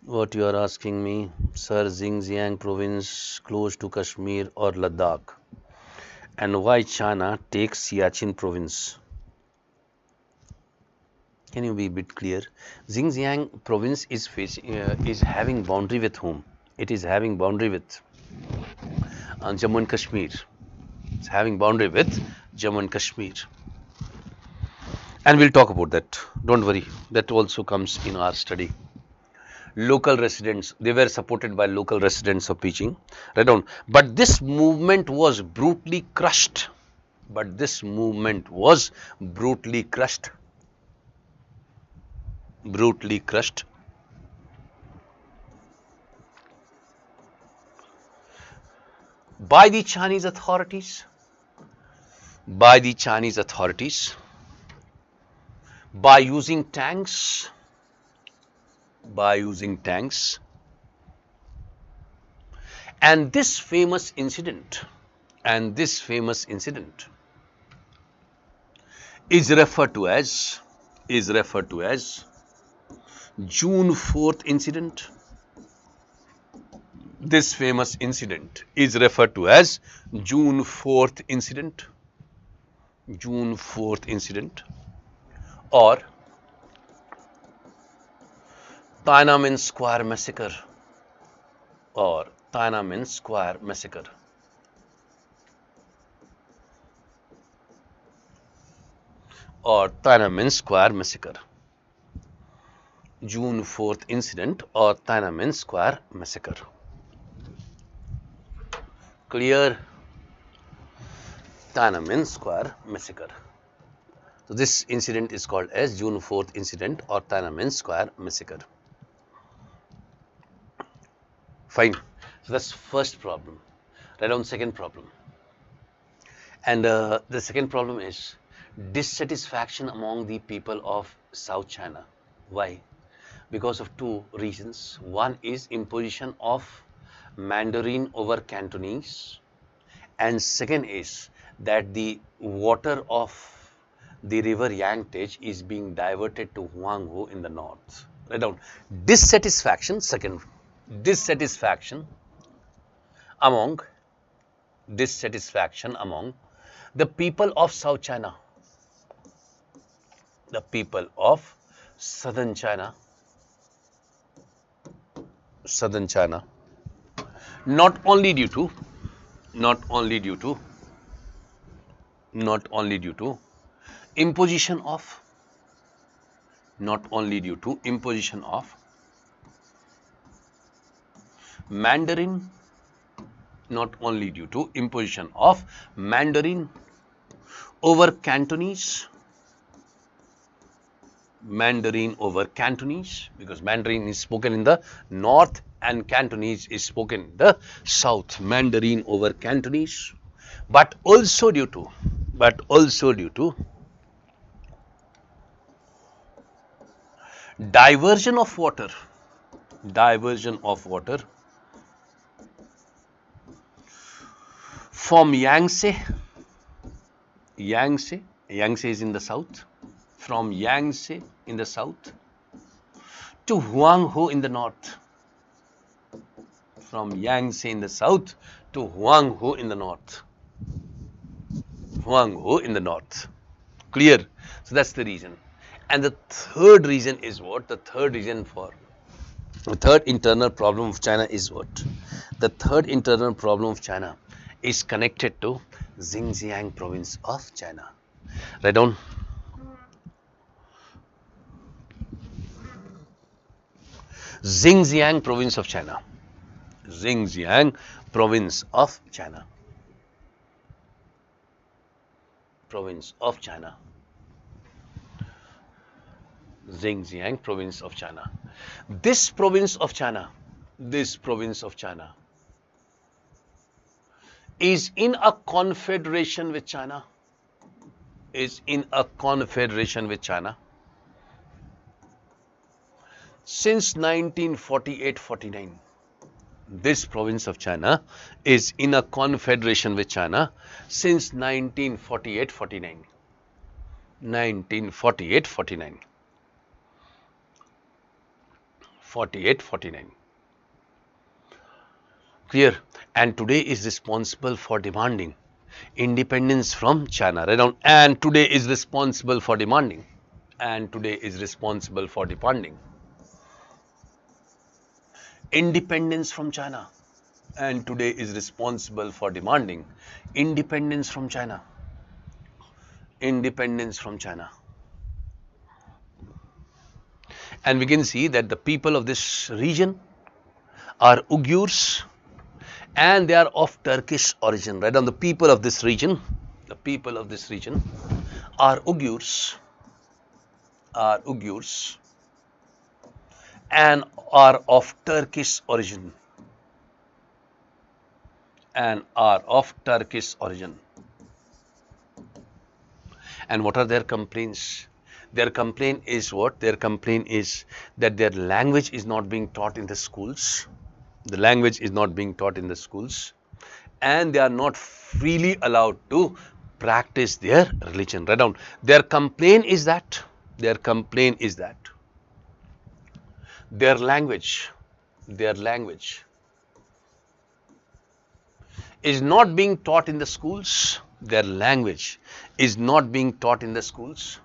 What you are asking me, sir? Xinjiang province close to Kashmir or Ladakh, and why China takes Siachen province? Can you be a bit clear? Xinjiang province is having boundary with whom? It is having boundary with Jammu and Kashmir. It's having boundary with Jammu and Kashmir. And we'll talk about that. Don't worry. That also comes in our study. Local residents, they were supported by local residents of Beijing. Write down. But this movement was brutally crushed. But this movement was brutally crushed. Brutally crushed by the Chinese authorities. By the Chinese authorities. By using tanks. By using tanks. And this famous incident is referred to as June 4th incident. This famous incident is referred to as June 4th incident. June 4th incident, or Tiananmen Square massacre, or Tiananmen Square massacre. Or Tiananmen Square massacre. June 4th incident or Tiananmen Square massacre. Clear? Tiananmen Square massacre. So this incident is called as June 4th incident or Tiananmen Square massacre. Fine. So that's first problem. Write down second problem. And the second problem is dissatisfaction among the people of South China. Why? Because of two reasons. One is imposition of Mandarin over Cantonese, and second is that the water of the river Yangtze is being diverted to Huanghe in the north. Write down. Dissatisfaction, second, dissatisfaction among, dissatisfaction among the people of South China, the people of southern China, southern China, not only due to, not only due to, not only due to imposition of, not only due to imposition of Mandarin, not only due to imposition of Mandarin over Cantonese, Mandarin over Cantonese, because Mandarin is spoken in the north and Cantonese is spoken in the south. Mandarin over Cantonese, but also due to, diversion of water, diversion of water from Yangtze, Yangtze is in the south, from Yangtze in the south to Huanghe in the north, from Yangtze in the south to Huanghe in the north, Huanghe in the north. Clear? So that's the reason. And the third reason is what? The third reason for the third internal problem of China is what? The third internal problem of China is connected to Xinjiang province of China. Write down. Xinjiang province of China. Xinjiang province of China. Province of China. Xinjiang province of China. This province of China, this province of China is in a confederation with China, is in a confederation with China since 1948-49. This province of China is in a confederation with China since 1948-49. 1948-49. 48-49. Clear? And today is responsible for demanding independence from China. Write down. And today is responsible for demanding. And today is responsible for demanding independence from China. And today is responsible for demanding independence from China. Independence from China. And we can see that the people of this region are Uyghurs and they are of Turkish origin. Right? And the people of this region, the people of this region are Uyghurs, and are of Turkish origin, and are of Turkish origin. And what are their complaints? Their complaint is what? Their complaint is that their language is not being taught in the schools. The language is not being taught in the schools, and they are not freely allowed to practice their religion. Write down. Their complaint is that, their complaint is that their language is not being taught in the schools. Their language is not being taught in the schools.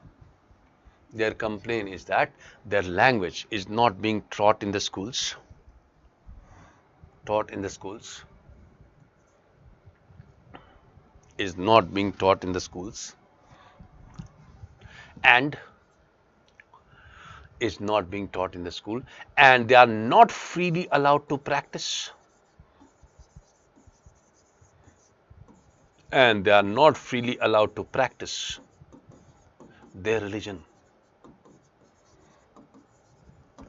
Their complaint is that their language is not being taught in the schools. Taught in the schools. Is not being taught in the schools. And is not being taught in the school. And they are not freely allowed to practice. And they are not freely allowed to practice their religion.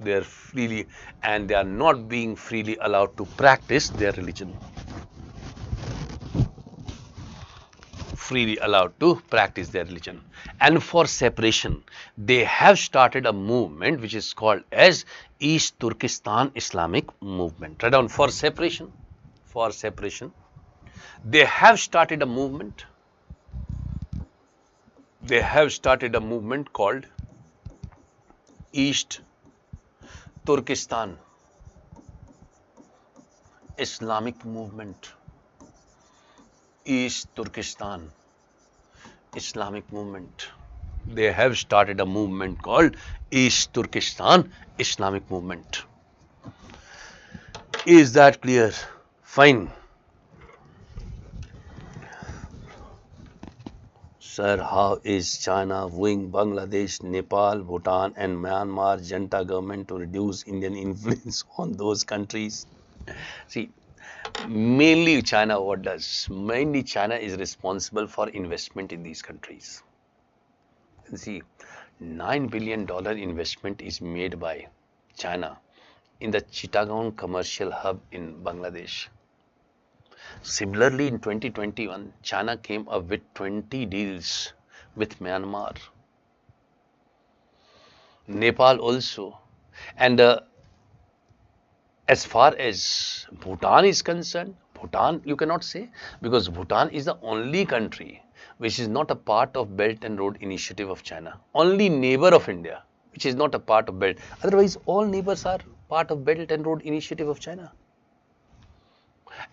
They are freely, and they are not being freely allowed to practice their religion. Freely allowed to practice their religion. And for separation, they have started a movement which is called as East Turkestan Islamic Movement. Write down. For separation, they have started a movement They have started a movement called East Turkestan Islamic Movement. East Turkestan Islamic Movement. They have started a movement called East Turkestan Islamic Movement. Is that clear? Fine. Sir, how is China wooing Bangladesh, Nepal, Bhutan and Myanmar junta government to reduce Indian influence on those countries? See, mainly China what does? Mainly China is responsible for investment in these countries. See, $9 billion investment is made by China in the Chittagong commercial hub in Bangladesh. Similarly, in 2021, China came up with 20 deals with Myanmar, Nepal also, and as far as Bhutan is concerned, Bhutan you cannot say, because Bhutan is the only country which is not a part of Belt and Road Initiative of China, only neighbor of India which is not a part of Belt. Otherwise, all neighbors are part of Belt and Road Initiative of China.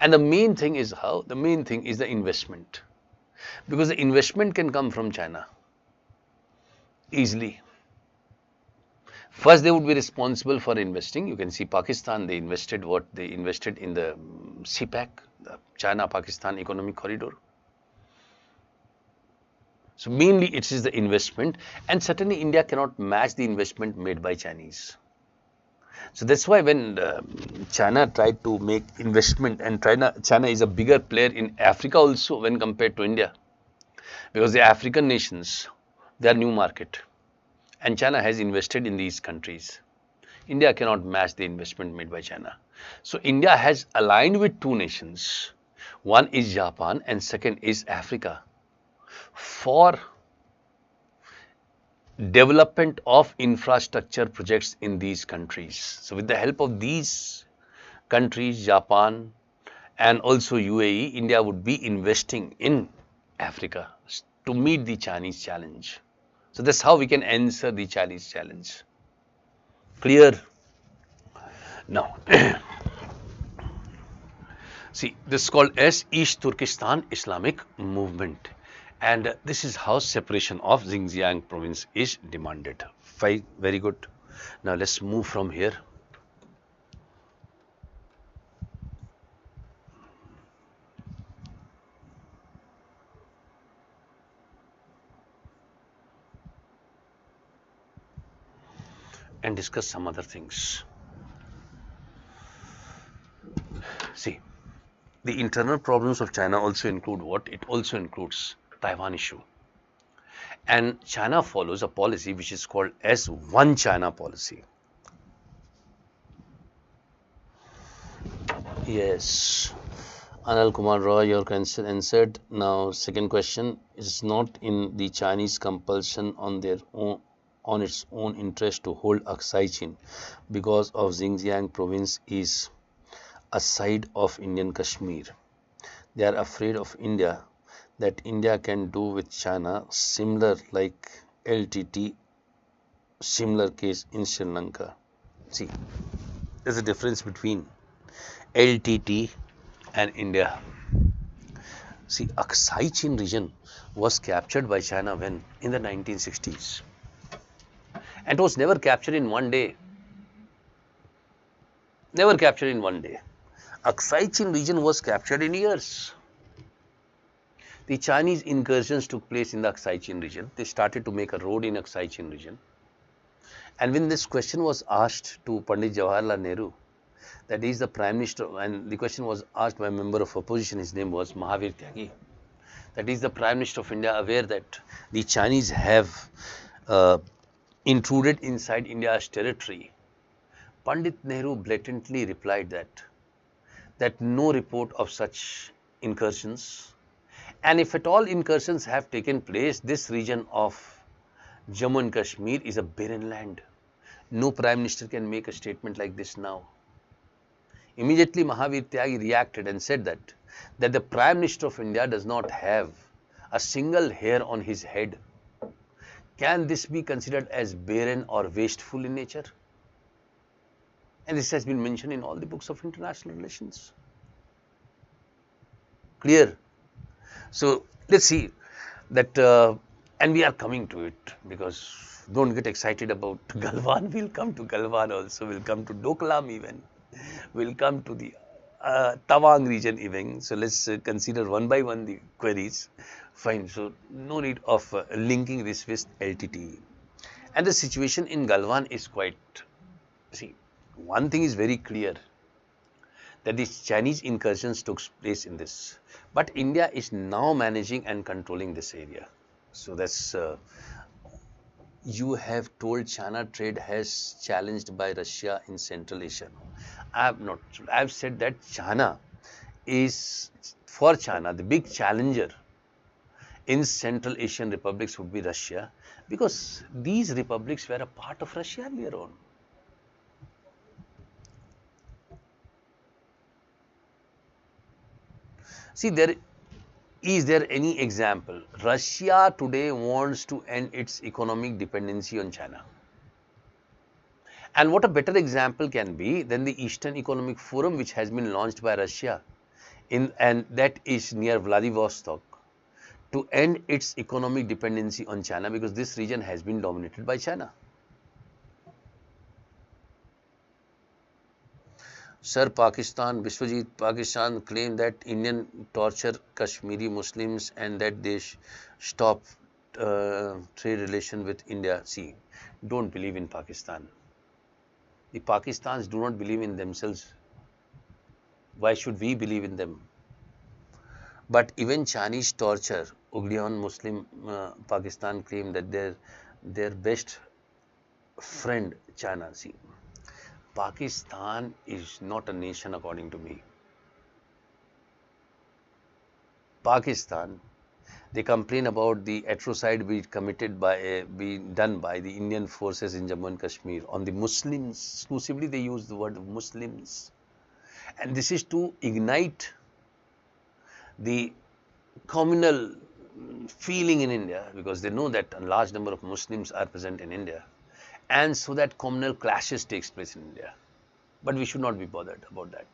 And the main thing is how? The main thing is the investment, because the investment can come from China easily. First, they would be responsible for investing. You can see Pakistan, they invested what? They invested in the CPEC, the China-Pakistan Economic Corridor. So mainly it is the investment, and certainly India cannot match the investment made by Chinese. So that's why when China tried to make investment, and China is a bigger player in Africa also when compared to India, because the African nations, they are new market, and China has invested in these countries. India cannot match the investment made by China. So India has aligned with two nations. One is Japan and second is Africa for development of infrastructure projects in these countries. So with the help of these countries, Japan and also UAE, India would be investing in Africa to meet the Chinese challenge. So that's how we can answer the Chinese challenge. Clear? Now, see, this is called as East Turkestan Islamic Movement, and this is how separation of Xinjiang province is demanded. Fine, very good. Now let's move from here. And discuss some other things. See, the internal problems of China also include what? It also includes Taiwan issue. And China follows a policy which is called as One China policy. Yes. Anil Kumar Roy, your question answered. Now, second question is not in the Chinese compulsion on their own, on its own interest to hold Aksai Chin because of Xinjiang province is a side of Indian Kashmir. They are afraid of India, that India can do with China similar like LTT, similar case in Sri Lanka. See, there's a difference between LTT and India. See, Aksai Chin region was captured by China when? In the 1960s. And it was never captured in one day. Never captured in one day. Aksai Chin region was captured in years. The Chinese incursions took place in the Aksai Chin region. They started to make a road in Aksai Chin region. And when this question was asked to Pandit Jawaharlal Nehru, that is the Prime Minister, and the question was asked by a member of opposition, his name was Mahavir Tyagi, that is the Prime Minister of India aware that the Chinese have intruded inside India's territory? Pandit Nehru blatantly replied that no report of such incursions, and if at all incursions have taken place, this region of Jammu and Kashmir is a barren land. No Prime Minister can make a statement like this now. Immediately Mahavir Tyagi reacted and said that the Prime Minister of India does not have a single hair on his head. Can this be considered as barren or wasteful in nature? And this has been mentioned in all the books of international relations. Clear? So let's see that, and we are coming to it, because don't get excited about Galwan. We'll come to Galwan also. We'll come to Doklam even. We'll come to the Tawang region even. So let's consider one by one the queries. Fine. So no need of linking this with LTTE. And the situation in Galwan is quite, see, one thing is very clear, that the Chinese incursions took place in this, but India is now managing and controlling this area. So that's, you have told China trade has challenged by Russia in Central Asia. I have not, I have said that China is, for China, the big challenger in Central Asian republics would be Russia, because these republics were a part of Russia earlier on. See, is there any example? Russia today wants to end its economic dependency on China. And what a better example can be than the Eastern Economic Forum, which has been launched by Russia, and that is near Vladivostok, to end its economic dependency on China, because this region has been dominated by China. Sir, Pakistan, Biswajit, Pakistan claimed that Indian torture Kashmiri Muslims and that they stop trade relation with India. See, don't believe in Pakistan. The Pakistans do not believe in themselves. Why should we believe in them? But even Chinese torture, Uglion Muslim Pakistan claimed that their best friend China. See, Pakistan is not a nation according to me. Pakistan, they complain about the atrocide being done by the Indian forces in Jammu and Kashmir on the Muslims. Exclusively they use the word Muslims, and this is to ignite the communal feeling in India, because they know that a large number of Muslims are present in India, and so that communal clashes takes place in India. But we should not be bothered about that,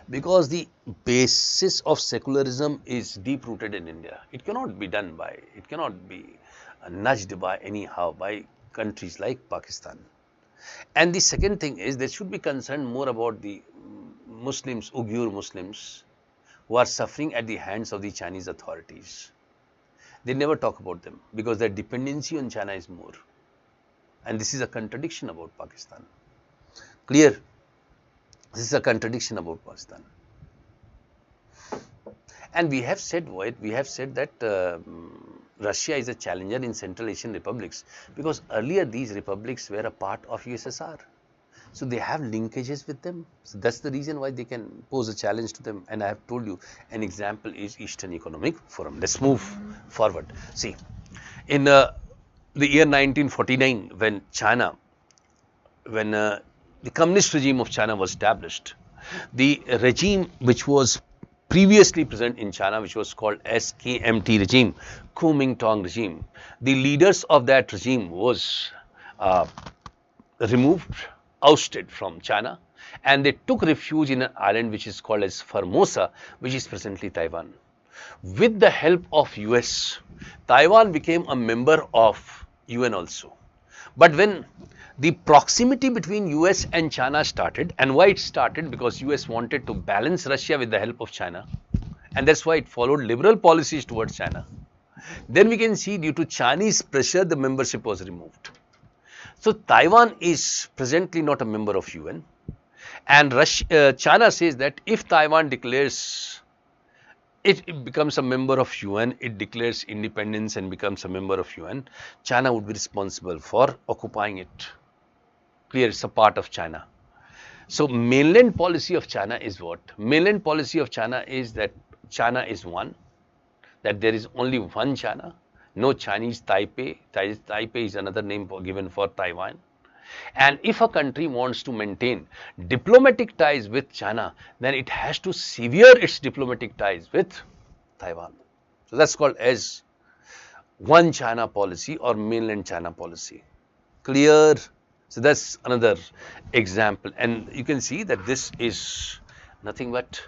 because the basis of secularism is deep rooted in India. It cannot be done by, it cannot be nudged by anyhow by countries like Pakistan. And the second thing is, they should be concerned more about the Muslims, Uyghur Muslims, who are suffering at the hands of the Chinese authorities. They never talk about them, because their dependency on China is more. And this is a contradiction about Pakistan. Clear? This is a contradiction about Pakistan. And we have said that Russia is a challenger in Central Asian republics, because earlier these republics were a part of USSR. So they have linkages with them. So that's the reason why they can pose a challenge to them. And I have told you, an example is Eastern Economic Forum. Let's move forward. See, in the year 1949, when the communist regime of China was established, the regime which was previously present in China, which was called as KMT regime, Kuomintang regime, the leaders of that regime was removed, ousted from China, and they took refuge in an island which is called as Formosa, which is presently Taiwan. With the help of US, Taiwan became a member of UN also. But when the proximity between US and China started, and why it started, because US wanted to balance Russia with the help of China, and that's why it followed liberal policies towards China. Then we can see, due to Chinese pressure, the membership was removed. So Taiwan is presently not a member of UN, and China says that if Taiwan declares it becomes a member of UN, it declares independence and becomes a member of UN, China would be responsible for occupying it. Clear, it's a part of China. So mainland policy of China is what? Mainland policy of China is that China is one, that there is only one China, no Chinese Taipei. Taipei is another name given for Taiwan. And if a country wants to maintain diplomatic ties with China, then it has to sever its diplomatic ties with Taiwan. So that's called as one China policy or mainland China policy. Clear? So that's another example, and you can see that this is nothing but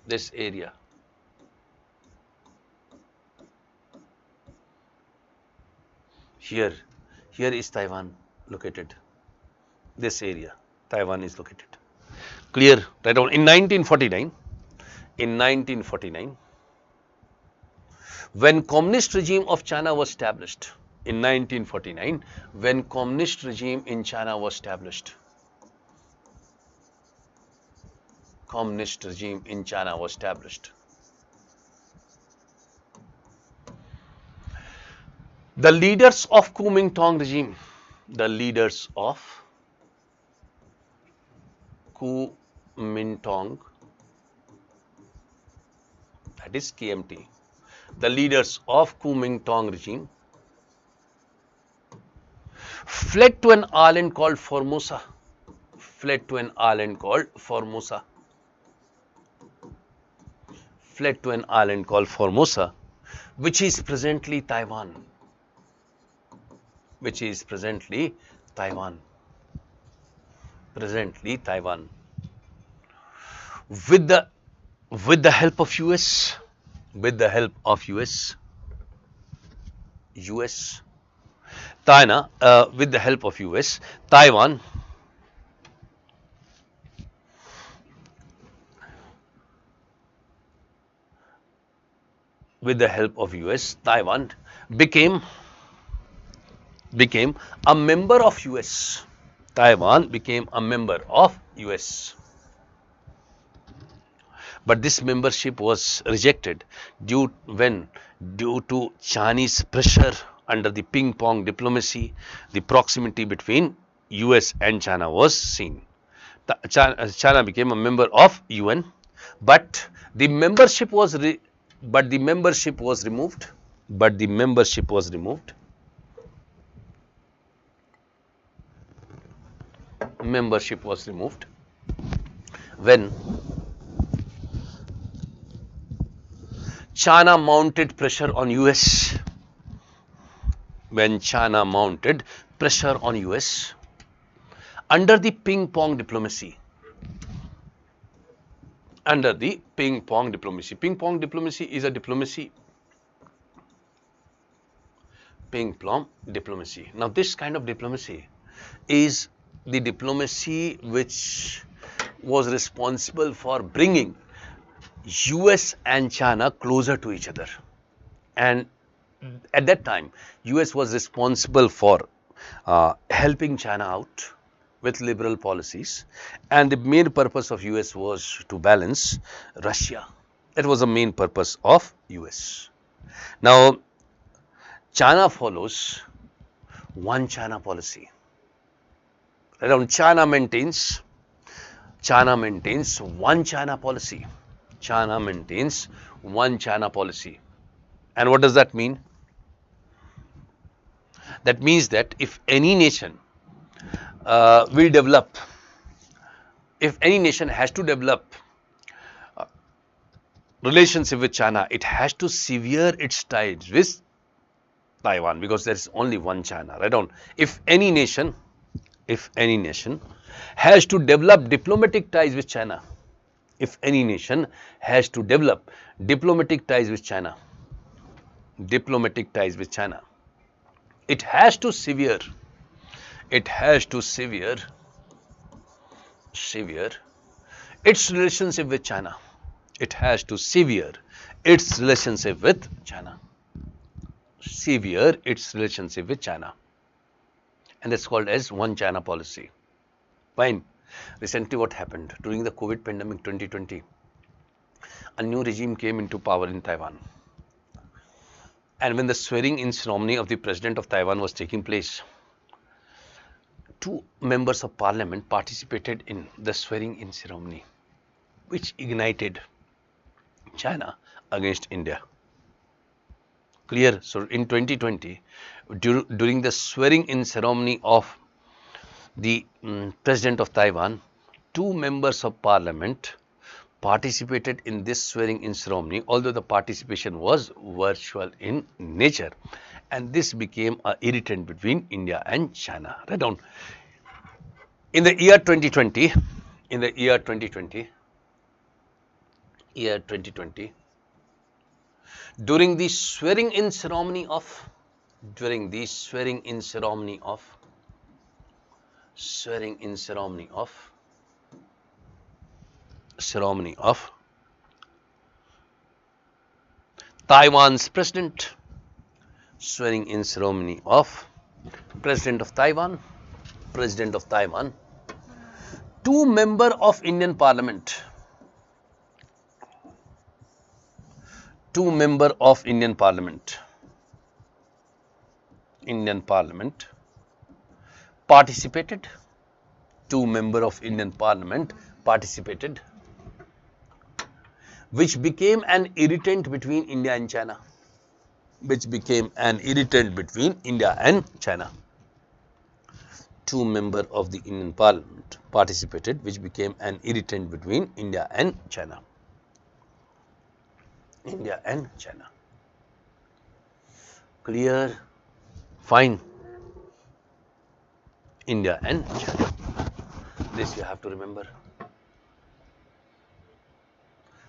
this area. Here is Taiwan located. This area, Taiwan is located. Clear? Right on. In 1949, when communist regime of China was established, in 1949, when communist regime in China was established, communist regime in China was established, the leaders of Kuomintang regime, the leaders of Kuomintang, that is KMT, the leaders of Kuomintang regime fled to an island called Formosa, fled to an island called Formosa, fled to an island called Formosa, which is presently Taiwan, which is presently Taiwan, presently Taiwan, with the help of US, with the help of US, China, with the help of US, Taiwan with the help of US, Taiwan became a member of US. Taiwan became a member of US. But this membership was rejected due to Chinese pressure under the ping pong diplomacy. The proximity between US and China was seen. China became a member of UN, but the membership was removed. But the membership was removed when China mounted pressure on US. When China mounted pressure on US under the ping pong diplomacy. Under the ping pong diplomacy. Ping pong diplomacy is a diplomacy. Ping pong diplomacy. Now, this kind of diplomacy is the diplomacy which was responsible for bringing US and China closer to each other. And at that time, US was responsible for helping China out with liberal policies, and the main purpose of US was to balance Russia. That was the main purpose of US. Now, China follows one China policy. China maintains one China policy. China maintains one China policy. And what does that mean? That means that if any nation will develop, if any nation has to develop relationship with China, it has to sever its ties with Taiwan, because there is only one China, right? If any nation has to develop diplomatic ties with China, if any nation has to develop diplomatic ties with China, it has to sever its relationship with China. It has to sever its relationship with China. Sever its relationship with China. And that's called as one China policy. Fine. Recently what happened during the COVID pandemic 2020, a new regime came into power in Taiwan. And when the swearing in ceremony of the president of Taiwan was taking place, 2 members of parliament participated in the swearing in ceremony, which ignited China against India. Clear? So in 2020, during the swearing in ceremony of the president of Taiwan, 2 members of parliament participated in this swearing-in ceremony, although the participation was virtual in nature, and this became an irritant between India and China. Write down. In the year 2020, in the year 2020, during the swearing-in ceremony of, during the swearing-in ceremony of, Taiwan's president, swearing-in ceremony of President of Taiwan, two members of Indian Parliament, participated, which became an irritant between India and China. Two members of the Indian Parliament participated, which became an irritant between India and China. Clear? Fine. India and China. This you have to remember.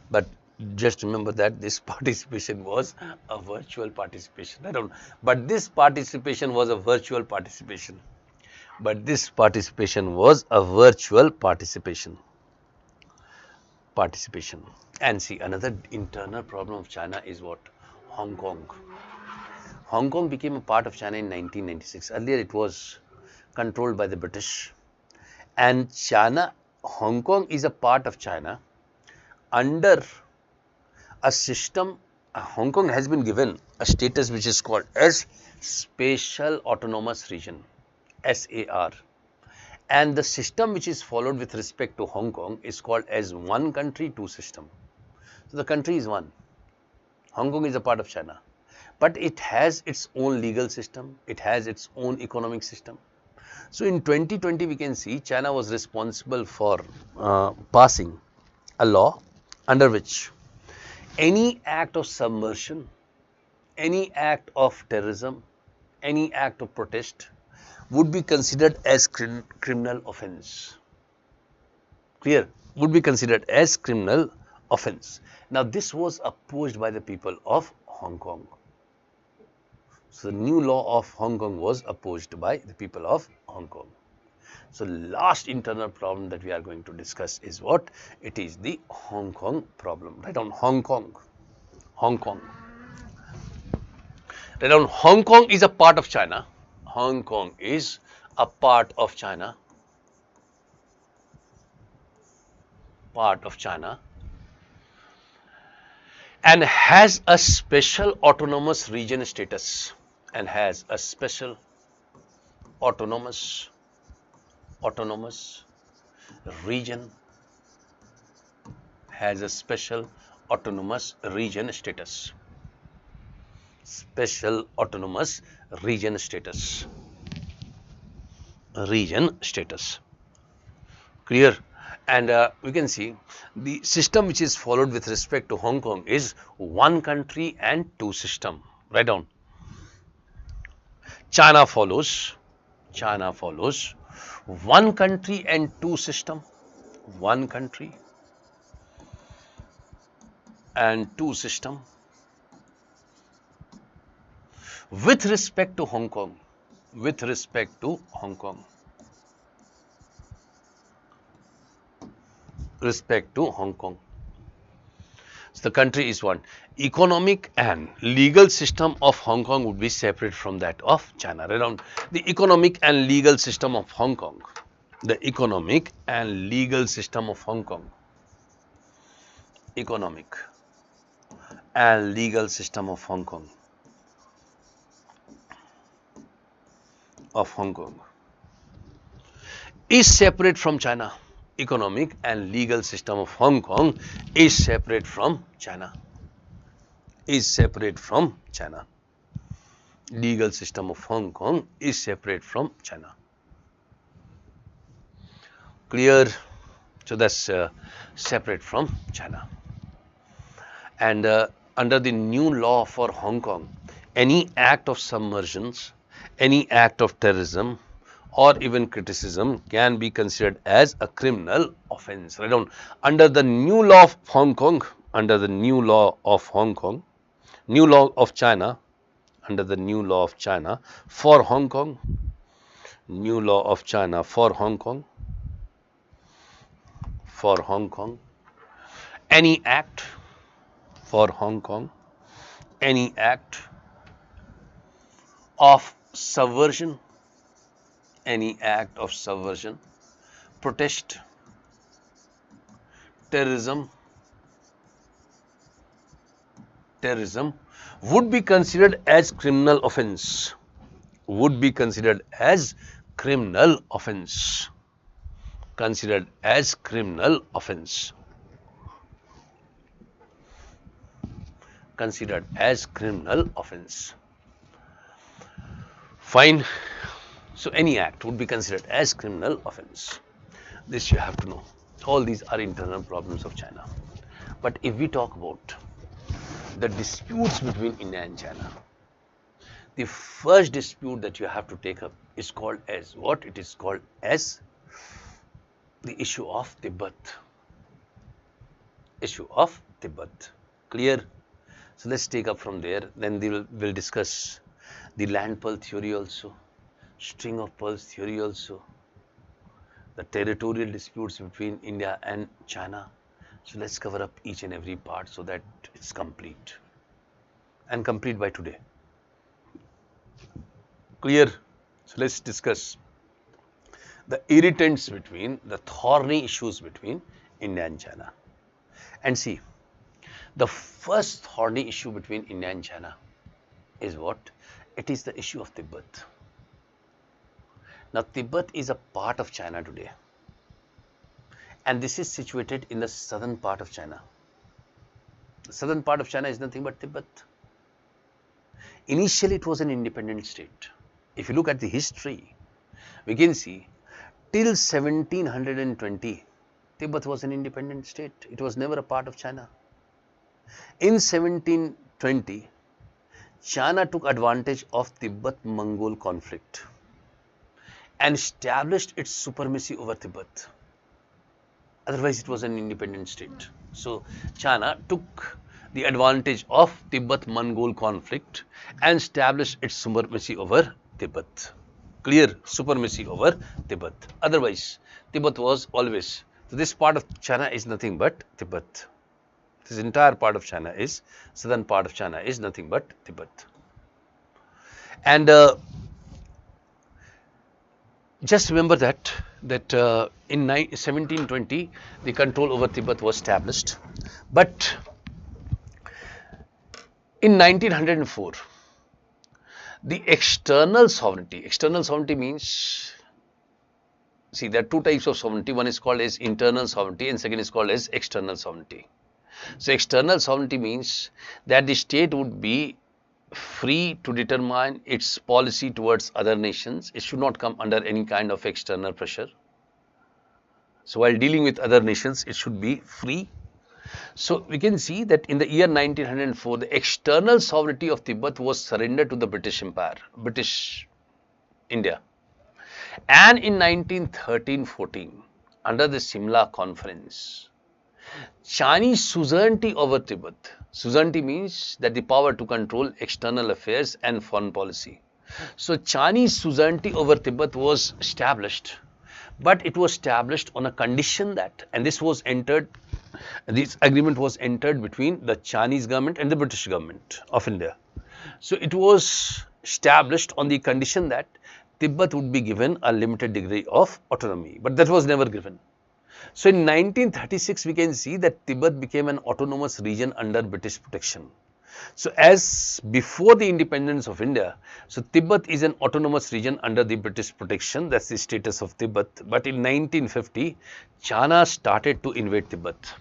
But just remember that this participation was a virtual participation. But this participation was a virtual participation. And see, another internal problem of China is what? Hong Kong. Hong Kong became a part of China in 1996. Earlier it was controlled by the British. And Hong Kong is a part of China under a system. Hong Kong has been given a status which is called as Special Autonomous Region, SAR. And the system which is followed with respect to Hong Kong is called as one country, two system. So the country is one. Hong Kong is a part of China, but it has its own legal system, it has its own economic system. So in 2020 we can see China was responsible for passing a law under which any act of submersion, any act of terrorism, any act of protest would be considered as criminal offence. Clear? Would be considered as criminal offence. Now this was opposed by the people of Hong Kong. So the new law of Hong Kong was opposed by the people of Hong Kong. So last internal problem that we are going to discuss is what? It is the Hong Kong problem. Write down Hong Kong. Write down Hong Kong is a part of China. Hong Kong is a part of China. And has a special autonomous region status. Autonomous region, has a special autonomous region status. Clear? And we can see the system which is followed with respect to Hong Kong is one country and two system. Write down. China follows one country and two system. One country and two system with respect to Hong Kong. So the country is one. Economic and legal system of Hong Kong would be separate from that of China. Around the economic and legal system of Hong Kong. Economic and legal system of Hong Kong is separate from China. Economic and legal system of Hong Kong is separate from China. Legal system of Hong Kong is separate from China. Clear? So that's separate from China. And under the new law for Hong Kong, any act of submersions, any act of terrorism, or even criticism can be considered as a criminal offense. Write down, under the new law of Hong Kong, under the new law of Hong Kong, new law of China, under the new law of China for Hong Kong, new law of China for Hong Kong, any act for Hong Kong, any act of subversion, any act of subversion, protest, terrorism would be considered as criminal offense, would be considered as criminal offense, considered as criminal offense, considered as criminal offense. Fine. So any act would be considered as criminal offense. This you have to know. All these are internal problems of China. But if we talk about the disputes between India and China, the first dispute that you have to take up is called as what? It is called as the issue of Tibet. Issue of Tibet. Clear? So let's take up from there. Then we'll discuss the land pearl theory also, string of pearls theory also, the territorial disputes between India and China. So let's cover up each and every part so that it's complete, and complete by today. Clear? So let's discuss the irritants between, the thorny issues between India and China. And see, the first thorny issue between India and China is what? It is the issue of Tibet. Now Tibet is a part of China today, and this is situated in the southern part of China. The southern part of China is nothing but Tibet. Initially it was an independent state. If you look at the history, we can see till 1720 Tibet was an independent state. It was never a part of China. In 1720 China took advantage of Tibet-Mongol conflict and established its supremacy over Tibet. Otherwise it was an independent state. So China took the advantage of Tibet-Mongol conflict and established its supremacy over Tibet. Clear? Supremacy over Tibet. Otherwise Tibet was always, so this part of China is nothing but Tibet. This entire part of China is, southern part of China is nothing but Tibet. And just remember that in 1720 the control over Tibet was established, but in 1904 the external sovereignty means, see, there are two types of sovereignty. One is called as internal sovereignty and second is called as external sovereignty. So external sovereignty means that the state would be free to determine its policy towards other nations. It should not come under any kind of external pressure. So while dealing with other nations, it should be free. So we can see that in the year 1904, the external sovereignty of Tibet was surrendered to the British Empire, British India. And in 1913-14, under the Simla Conference, Chinese suzerainty over Tibet. Suzerainty means that the power to control external affairs and foreign policy. So Chinese suzerainty over Tibet was established, but it was established on a condition that, and this agreement was entered between the Chinese government and the British government of India. So it was established on the condition that Tibet would be given a limited degree of autonomy, but that was never given. So in 1936 we can see that Tibet became an autonomous region under British protection. So as before the independence of India, so Tibet is an autonomous region under the British protection, that's the status of Tibet. But in 1950, China started to invade Tibet.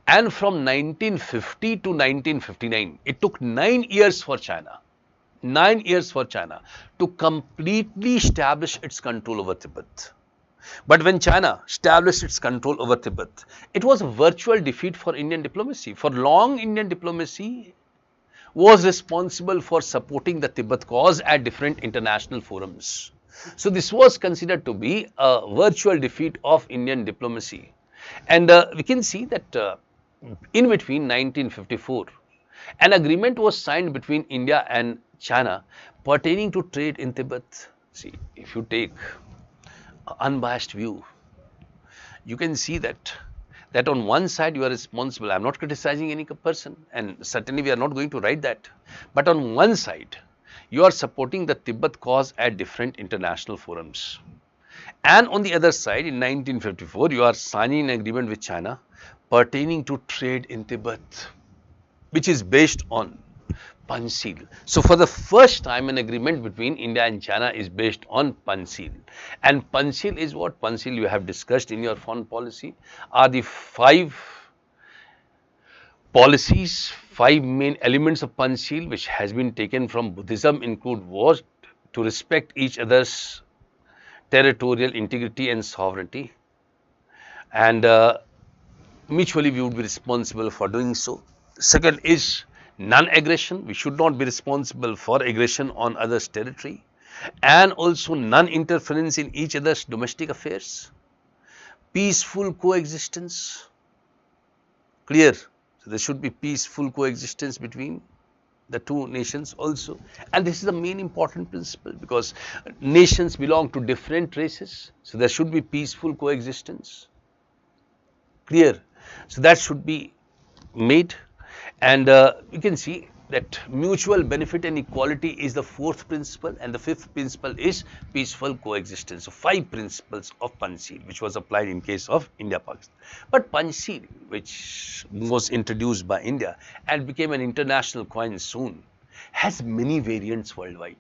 And from 1950 to 1959, it took 9 years for China, 9 years for China to completely establish its control over Tibet. But when China established its control over Tibet, it was a virtual defeat for Indian diplomacy. For long, Indian diplomacy was responsible for supporting the Tibet cause at different international forums. So this was considered to be a virtual defeat of Indian diplomacy. And we can see that in between 1954, an agreement was signed between India and China pertaining to trade in Tibet. See, if you take an unbiased view, you can see that on one side you are responsible. I am not criticizing any person, and certainly we are not going to write that. But on one side, you are supporting the Tibet cause at different international forums. And on the other side, in 1954, you are signing an agreement with China pertaining to trade in Tibet, which is based on Panchsheel. So for the first time, an agreement between India and China is based on Panchsheel. And Panchsheel is what? Panchsheel you have discussed in your foreign policy are the five policies, five main elements of Panchsheel which has been taken from Buddhism include was to respect each other's territorial integrity and sovereignty, and mutually we would be responsible for doing so. Second is non-aggression. We should not be responsible for aggression on others' territory, and also non-interference in each other's domestic affairs. Peaceful coexistence. Clear. So there should be peaceful coexistence between the two nations also, and this is the main important principle because nations belong to different races, so there should be peaceful coexistence. Clear. So that should be made, and you can see that mutual benefit and equality is the fourth principle, and the fifth principle is peaceful coexistence. So five principles of Panchsheel which was applied in case of India-Pakistan. But Panchsheel, which was introduced by India and became an international coin soon, has many variants worldwide.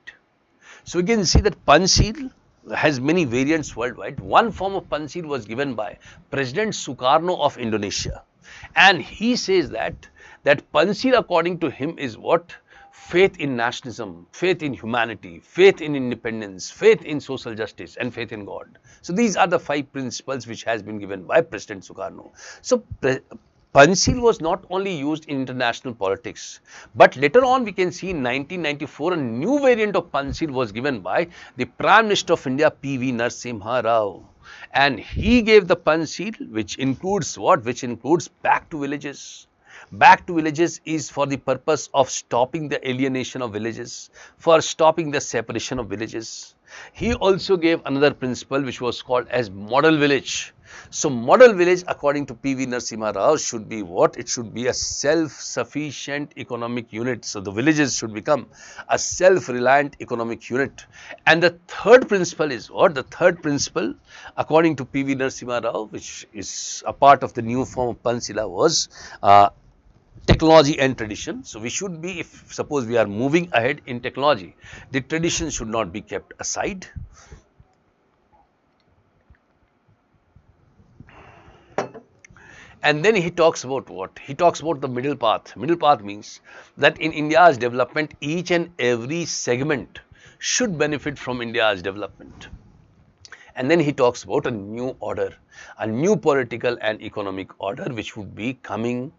So we can see that Panchsheel has many variants worldwide. One form of Panchsheel was given by President Sukarno of Indonesia, and he says that Panchsheel according to him is what? Faith in nationalism, faith in humanity, faith in independence, faith in social justice, and faith in God. So these are the five principles which has been given by President Sukarno. So Panchsheel was not only used in international politics, but later on we can see in 1994 a new variant of Panchsheel was given by the Prime Minister of India P.V. Narasimha Rao, and he gave the Panchsheel which includes what? Which includes back to villages. Back to villages is for the purpose of stopping the alienation of villages, for stopping the separation of villages. He also gave another principle which was called as model village. So model village according to P.V. Narasimha Rao should be what? It should be a self-sufficient economic unit. So the villages should become a self-reliant economic unit. And the third principle is what? The third principle according to P.V. Narasimha Rao, which is a part of the new form of Panchsheel, was technology and tradition. So we should be, if suppose we are moving ahead in technology, the tradition should not be kept aside. And then he talks about what? He talks about the middle path. Middle path means that in India's development, each and every segment should benefit from India's development. And then he talks about a new order, a new political and economic order which would be coming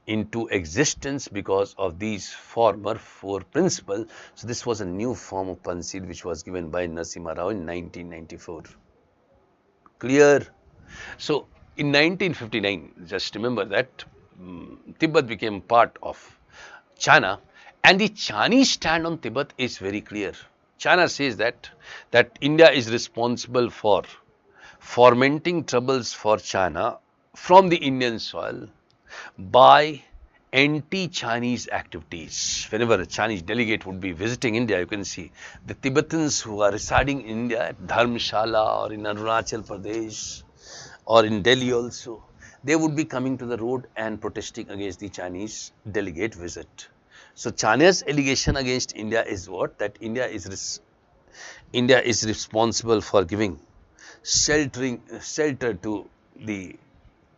into existence because of these former four principles. So this was a new form of Panchsheel which was given by Narasimha Rao in 1994. Clear? So in 1959, just remember that Tibet became part of China, and the Chinese stand on Tibet is very clear. China says that India is responsible for fomenting troubles for China from the Indian soil by anti-Chinese activities. Whenever a Chinese delegate would be visiting India, you can see the Tibetans who are residing in India at Dharamshala or in Arunachal Pradesh or in Delhi also, they would be coming to the road and protesting against the Chinese delegate visit. So China's allegation against India is what? That India is responsible for giving shelter to the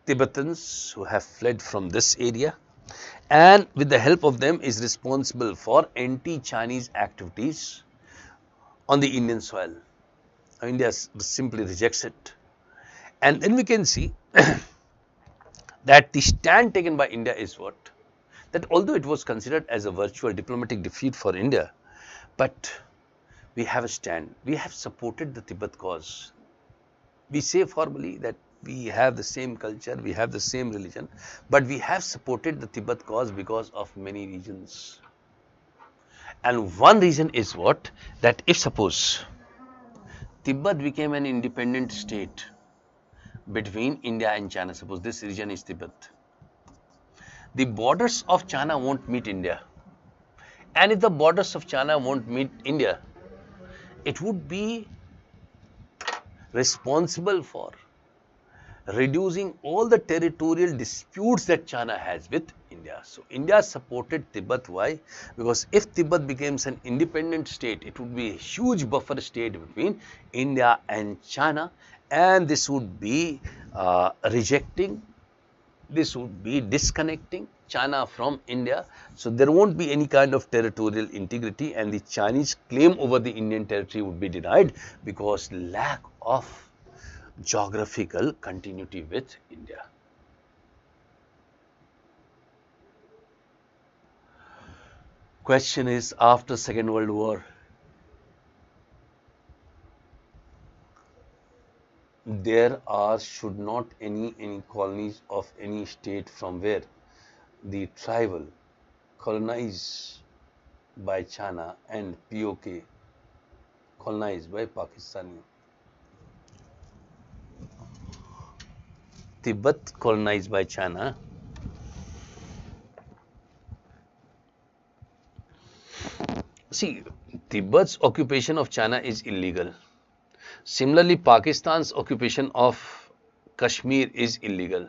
Tibetans who have fled from this area, and with the help of them is responsible for anti-Chinese activities on the Indian soil. India simply rejects it. And then we can see that the stand taken by India is what? That although it was considered as a virtual diplomatic defeat for India, but we have a stand. We have supported the Tibet cause. We say formally that we have the same culture, we have the same religion, but we have supported the Tibet cause because of many reasons. And one reason is what? That if suppose Tibet became an independent state between India and China, suppose this region is Tibet, the borders of China won't meet India. And if the borders of China won't meet India, it would be responsible for reducing all the territorial disputes that China has with India. So India supported Tibet. Why? Because if Tibet becomes an independent state, it would be a huge buffer state between India and China, and this would be this would be disconnecting China from India. So there won't be any kind of territorial integrity, and the Chinese claim over the Indian territory would be denied because lack of geographical continuity with India. Question is, after Second World War, there are should not any colonies of any state from where the tribal colonized by China and POK colonized by Pakistani. Tibet colonized by China. See, Tibet's occupation of China is illegal. Similarly, Pakistan's occupation of Kashmir is illegal,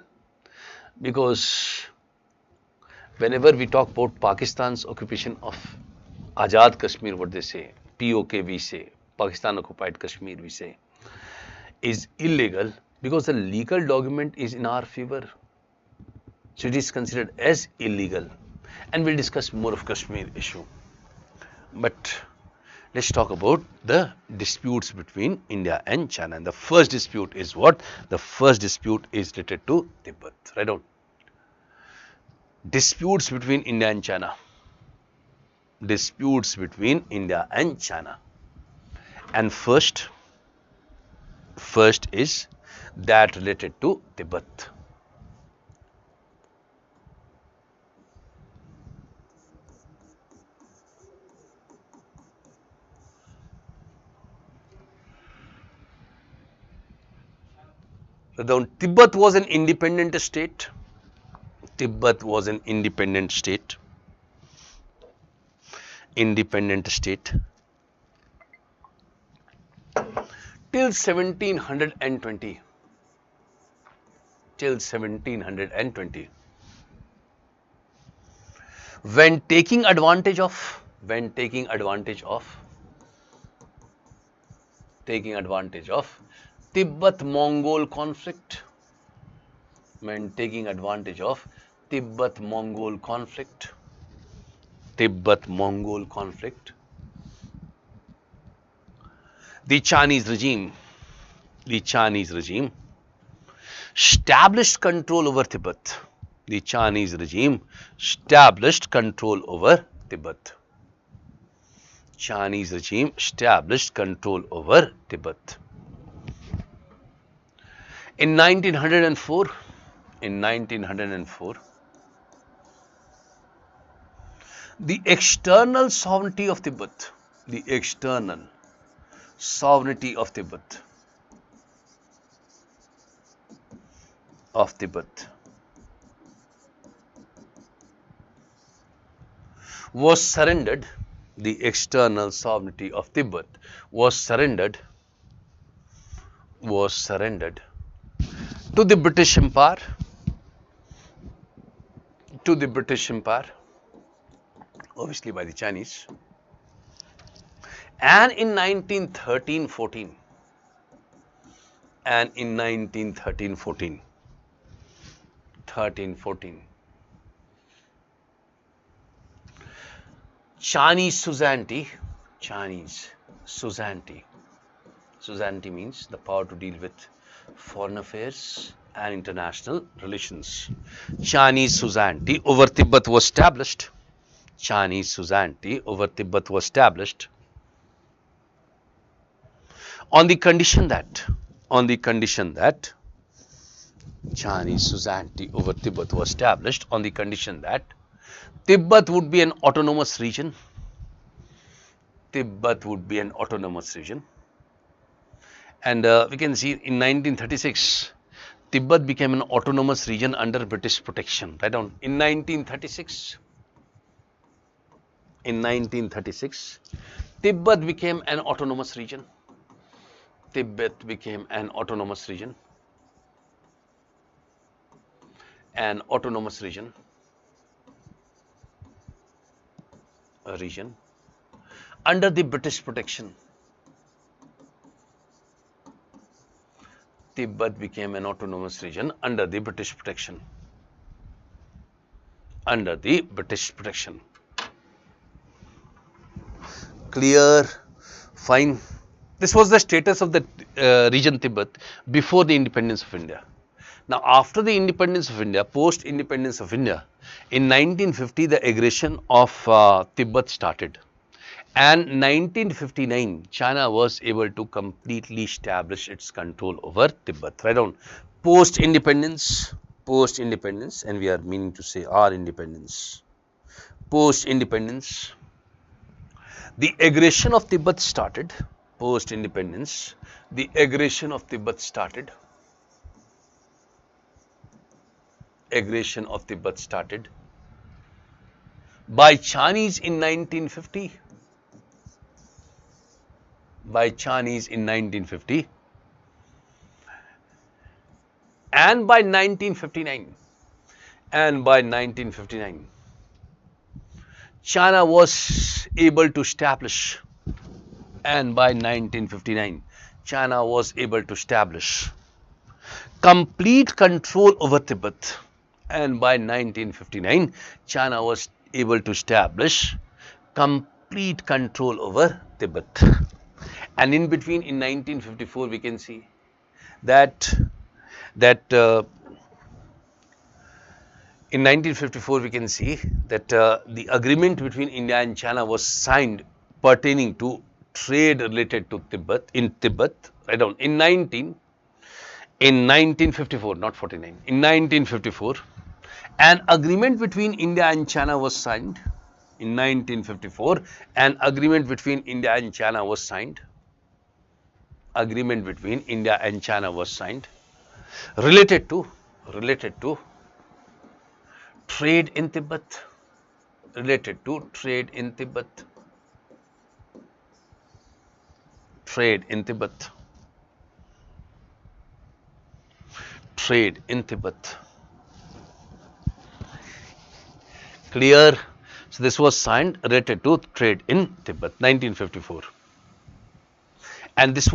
because whenever we talk about Pakistan's occupation of Azad Kashmir, what they say, POK we say, Pakistan occupied Kashmir we say, is illegal because the legal document is in our favor. So it is considered as illegal, and we'll discuss more of Kashmir issue. But let's talk about the disputes between India and China. And the first dispute is what? The first dispute is related to Tibet. Write down. Disputes between India and China. Disputes between India and China. And first is that related to Tibet. So Tibet was an independent state. Tibet was an independent state. Independent state till 1720. Till 1720. When taking advantage of Tibet-Mongol conflict, when taking advantage of Tibet-Mongol conflict, the Chinese regime established control over Tibet. The Chinese regime established control over Tibet. Chinese regime established control over Tibet. In 1904, the external sovereignty of Tibet, was surrendered. The external sovereignty of Tibet was surrendered to the British Empire, obviously by the Chinese. And in 1913-14, Chinese suzerainty means the power to deal with foreign affairs and international relations. Chinese suzerainty over Tibet was established. Chinese suzerainty over Tibet was established on the condition that Chinese suzerainty over Tibet was established on the condition that Tibet would be an autonomous region. Tibet would be an autonomous region. And we can see in 1936, Tibet became an autonomous region under British protection. Right on. In 1936, Tibet became an autonomous region. Tibet became an autonomous region. An autonomous region. A region under the British protection. Tibet became an autonomous region under the British protection. Under the British protection. Clear, fine. This was the status of the region Tibet before the independence of India. Now, after the independence of India, post-independence of India, in 1950, the aggression of Tibet started. And 1959, China was able to completely establish its control over Tibet. Right on. Post-independence, and we are meaning to say our independence. Post-independence, the aggression of Tibet started. Post-independence, the aggression of Tibet started. Aggression of Tibet started by Chinese in 1950. By Chinese in 1950 and by 1959. And by 1959, China was able to establish. And by 1959, China was able to establish complete control over Tibet. And by 1959, China was able to establish complete control over Tibet. And in between, in 1954, we can see that the agreement between India and China was signed pertaining to trade related to Tibet, in Tibet, right down, in 1954, not 49, in 1954, an agreement between India and China was signed. In 1954, an agreement between India and China was signed. Agreement between India and China was signed related to trade in Tibet. Related to trade in Tibet. Trade in Tibet. Trade in Tibet. Clear? So this was signed related to trade in Tibet, 1954. And this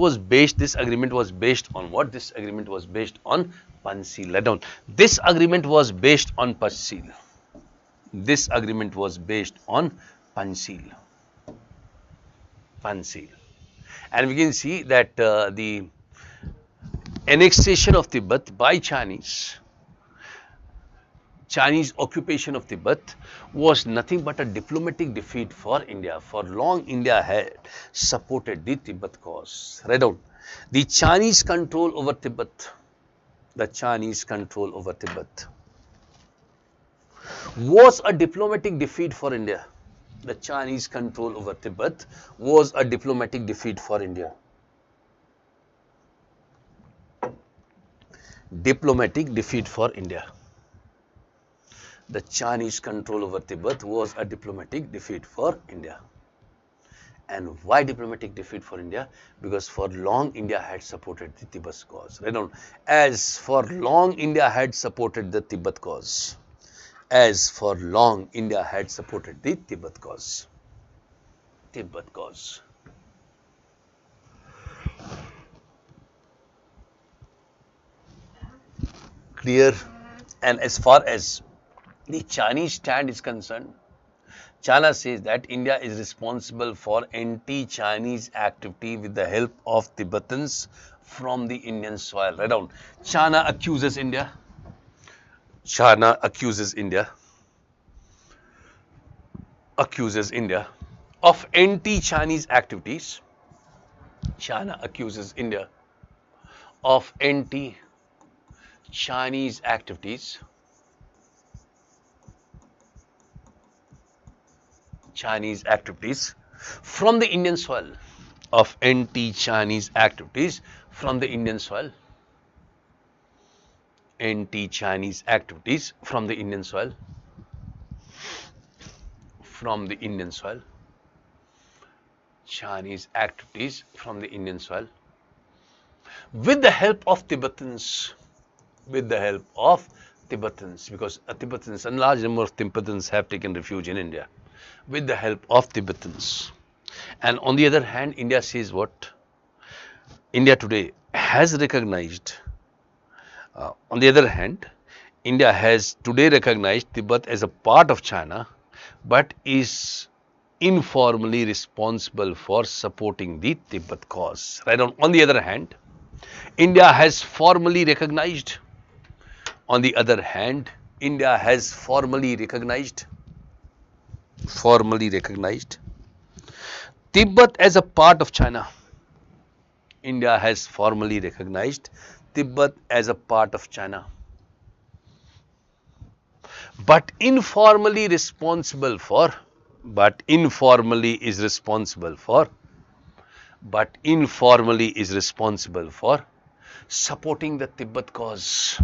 agreement was based on what? This agreement was based on Panchsheel. Let down. This agreement was based on Panchsheel. This agreement was based on Panchsheel. Panchsheel. And we can see that the annexation of Tibet by Chinese occupation of Tibet was nothing but a diplomatic defeat for India. For long, India had supported the Tibet cause. Right down. The Chinese control over Tibet. The Chinese control over Tibet was a diplomatic defeat for India. The Chinese control over Tibet was a diplomatic defeat for India. Diplomatic defeat for India. The Chinese control over Tibet was a diplomatic defeat for India. And why diplomatic defeat for India? Because for long India had supported the Tibet cause. Right on. As for long India had supported the Tibet cause. As for long India had supported the Tibet cause. Tibet cause. Clear? And as far as the Chinese stand is concerned, China says that India is responsible for anti-Chinese activity with the help of Tibetans from the Indian soil. Write down. China accuses India. China accuses India. Accuses India of anti-Chinese activities. China accuses India of anti-Chinese activities. Chinese activities from the Indian soil. Of anti-Chinese activities from the Indian soil. Anti-Chinese activities from the Indian soil. From the Indian soil. Chinese activities from the Indian soil. With the help of Tibetans. With the help of Tibetans, because Tibetans, a large number of Tibetans have taken refuge in India. With the help of Tibetans. And on the other hand, India says what? India today has recognized, on the other hand, India has today recognized Tibet as a part of China, but is informally responsible for supporting the Tibet cause. Right on the other hand, India has formally recognized, on the other hand, India has formally recognized Tibet as a part of China. India has formally recognized Tibet as a part of China, but informally is responsible for supporting the Tibet cause.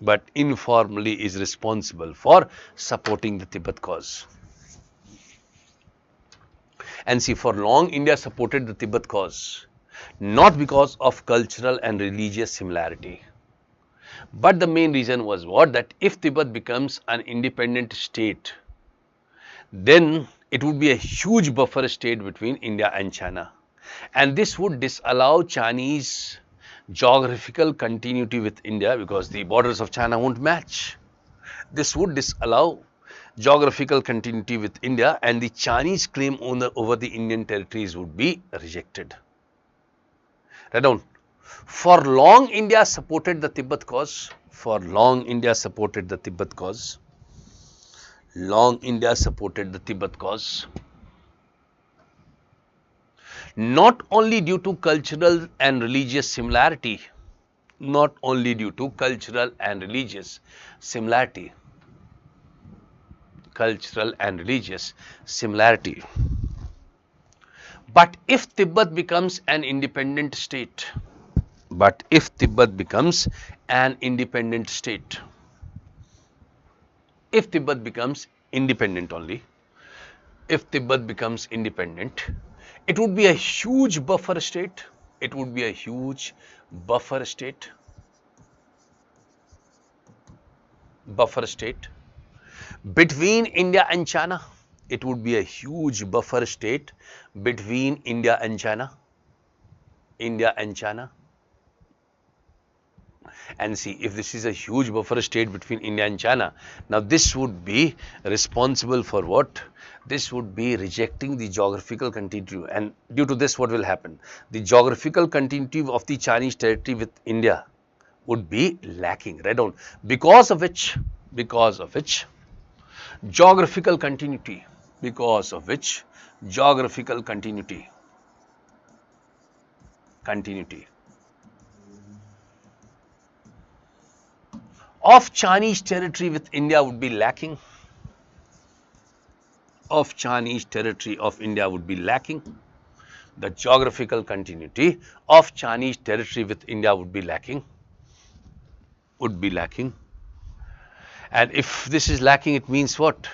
But informally is responsible for supporting the Tibet cause. And see, for long India supported the Tibet cause, not because of cultural and religious similarity, but the main reason was what? That if Tibet becomes an independent state, then it would be a huge buffer state between India and China, and this would disallow Chinese geographical continuity with India, because the borders of China won't match. This would disallow geographical continuity with India, and the Chinese claim over the Indian territories would be rejected. Write down. For long India supported the Tibet cause. For long India supported the Tibet cause. Long India supported the Tibet cause. Not only due to cultural and religious similarity. Not only due to cultural and religious similarity. Cultural and religious similarity. But if Tibet becomes an independent state, if Tibet becomes independent only, if Tibet becomes independent, it would be a huge buffer state. It would be a huge buffer state. Between India and China. It would be a huge buffer state between India and China. India and China. And see, if this is a huge buffer state between India and China, now this would be responsible for what? This would be rejecting the geographical continuity, and due to this what will happen? The geographical continuity of the Chinese territory with India would be lacking. Write down. Because of which geographical continuity, of Chinese territory with India would be lacking. Of Chinese territory of India would be lacking. The geographical continuity of Chinese territory with India would be lacking. And if this is lacking, it means what?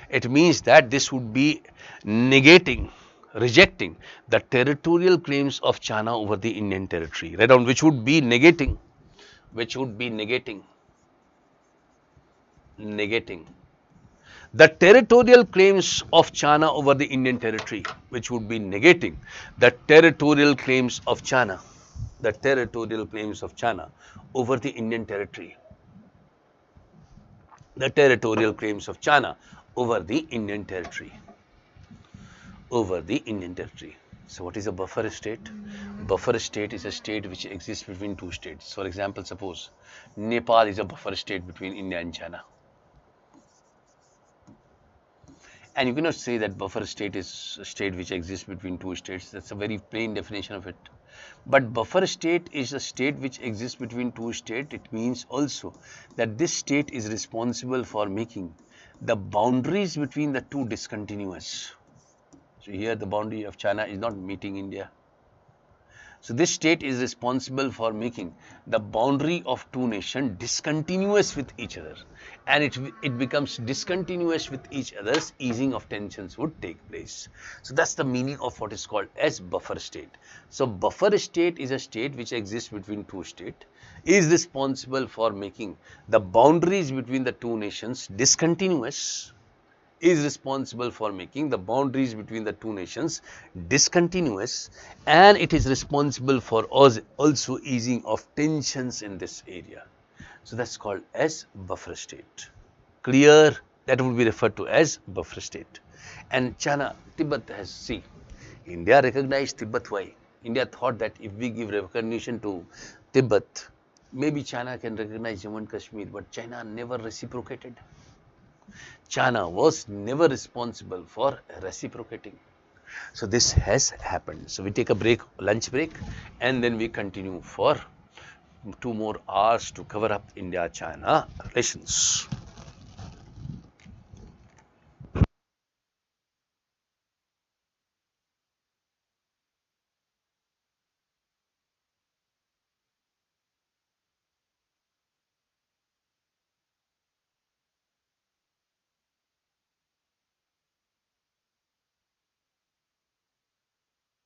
It means that this would be rejecting the territorial claims of China over the Indian territory. Right down, which would be negating the territorial claims of China over the Indian territory, which would be negating the territorial claims of China, over the Indian territory. The territorial claims of China over the Indian territory. So what is a buffer state? buffer state is a state which exists between two states. For example, suppose Nepal is a buffer state between India and China. And you cannot say that buffer state is a state which exists between two states. That's a very plain definition of it. But buffer state is a state which exists between two states. It means also that this state is responsible for making the boundaries between the two discontinuous. So here the boundary of China is not meeting India. So this state is responsible for making the boundary of two nations discontinuous with each other, and it becomes discontinuous with each other's easing of tensions would take place. So that's the meaning of what is called as buffer state. So buffer state is a state which exists between two states, is responsible for making the boundaries between the two nations discontinuous, is responsible for making the boundaries between the two nations discontinuous, and it is responsible for also easing of tensions in this area. So that's called as buffer state. Clear? That would be referred to as buffer state. And China, Tibet has, see, India recognized Tibet. Why? India thought that if we give recognition to Tibet, maybe China can recognize Jammu and Kashmir, but China never reciprocated. China was never responsible for reciprocating. So this has happened. So we take a break, lunch break, and then we continue for 2 more hours to cover up India-China relations.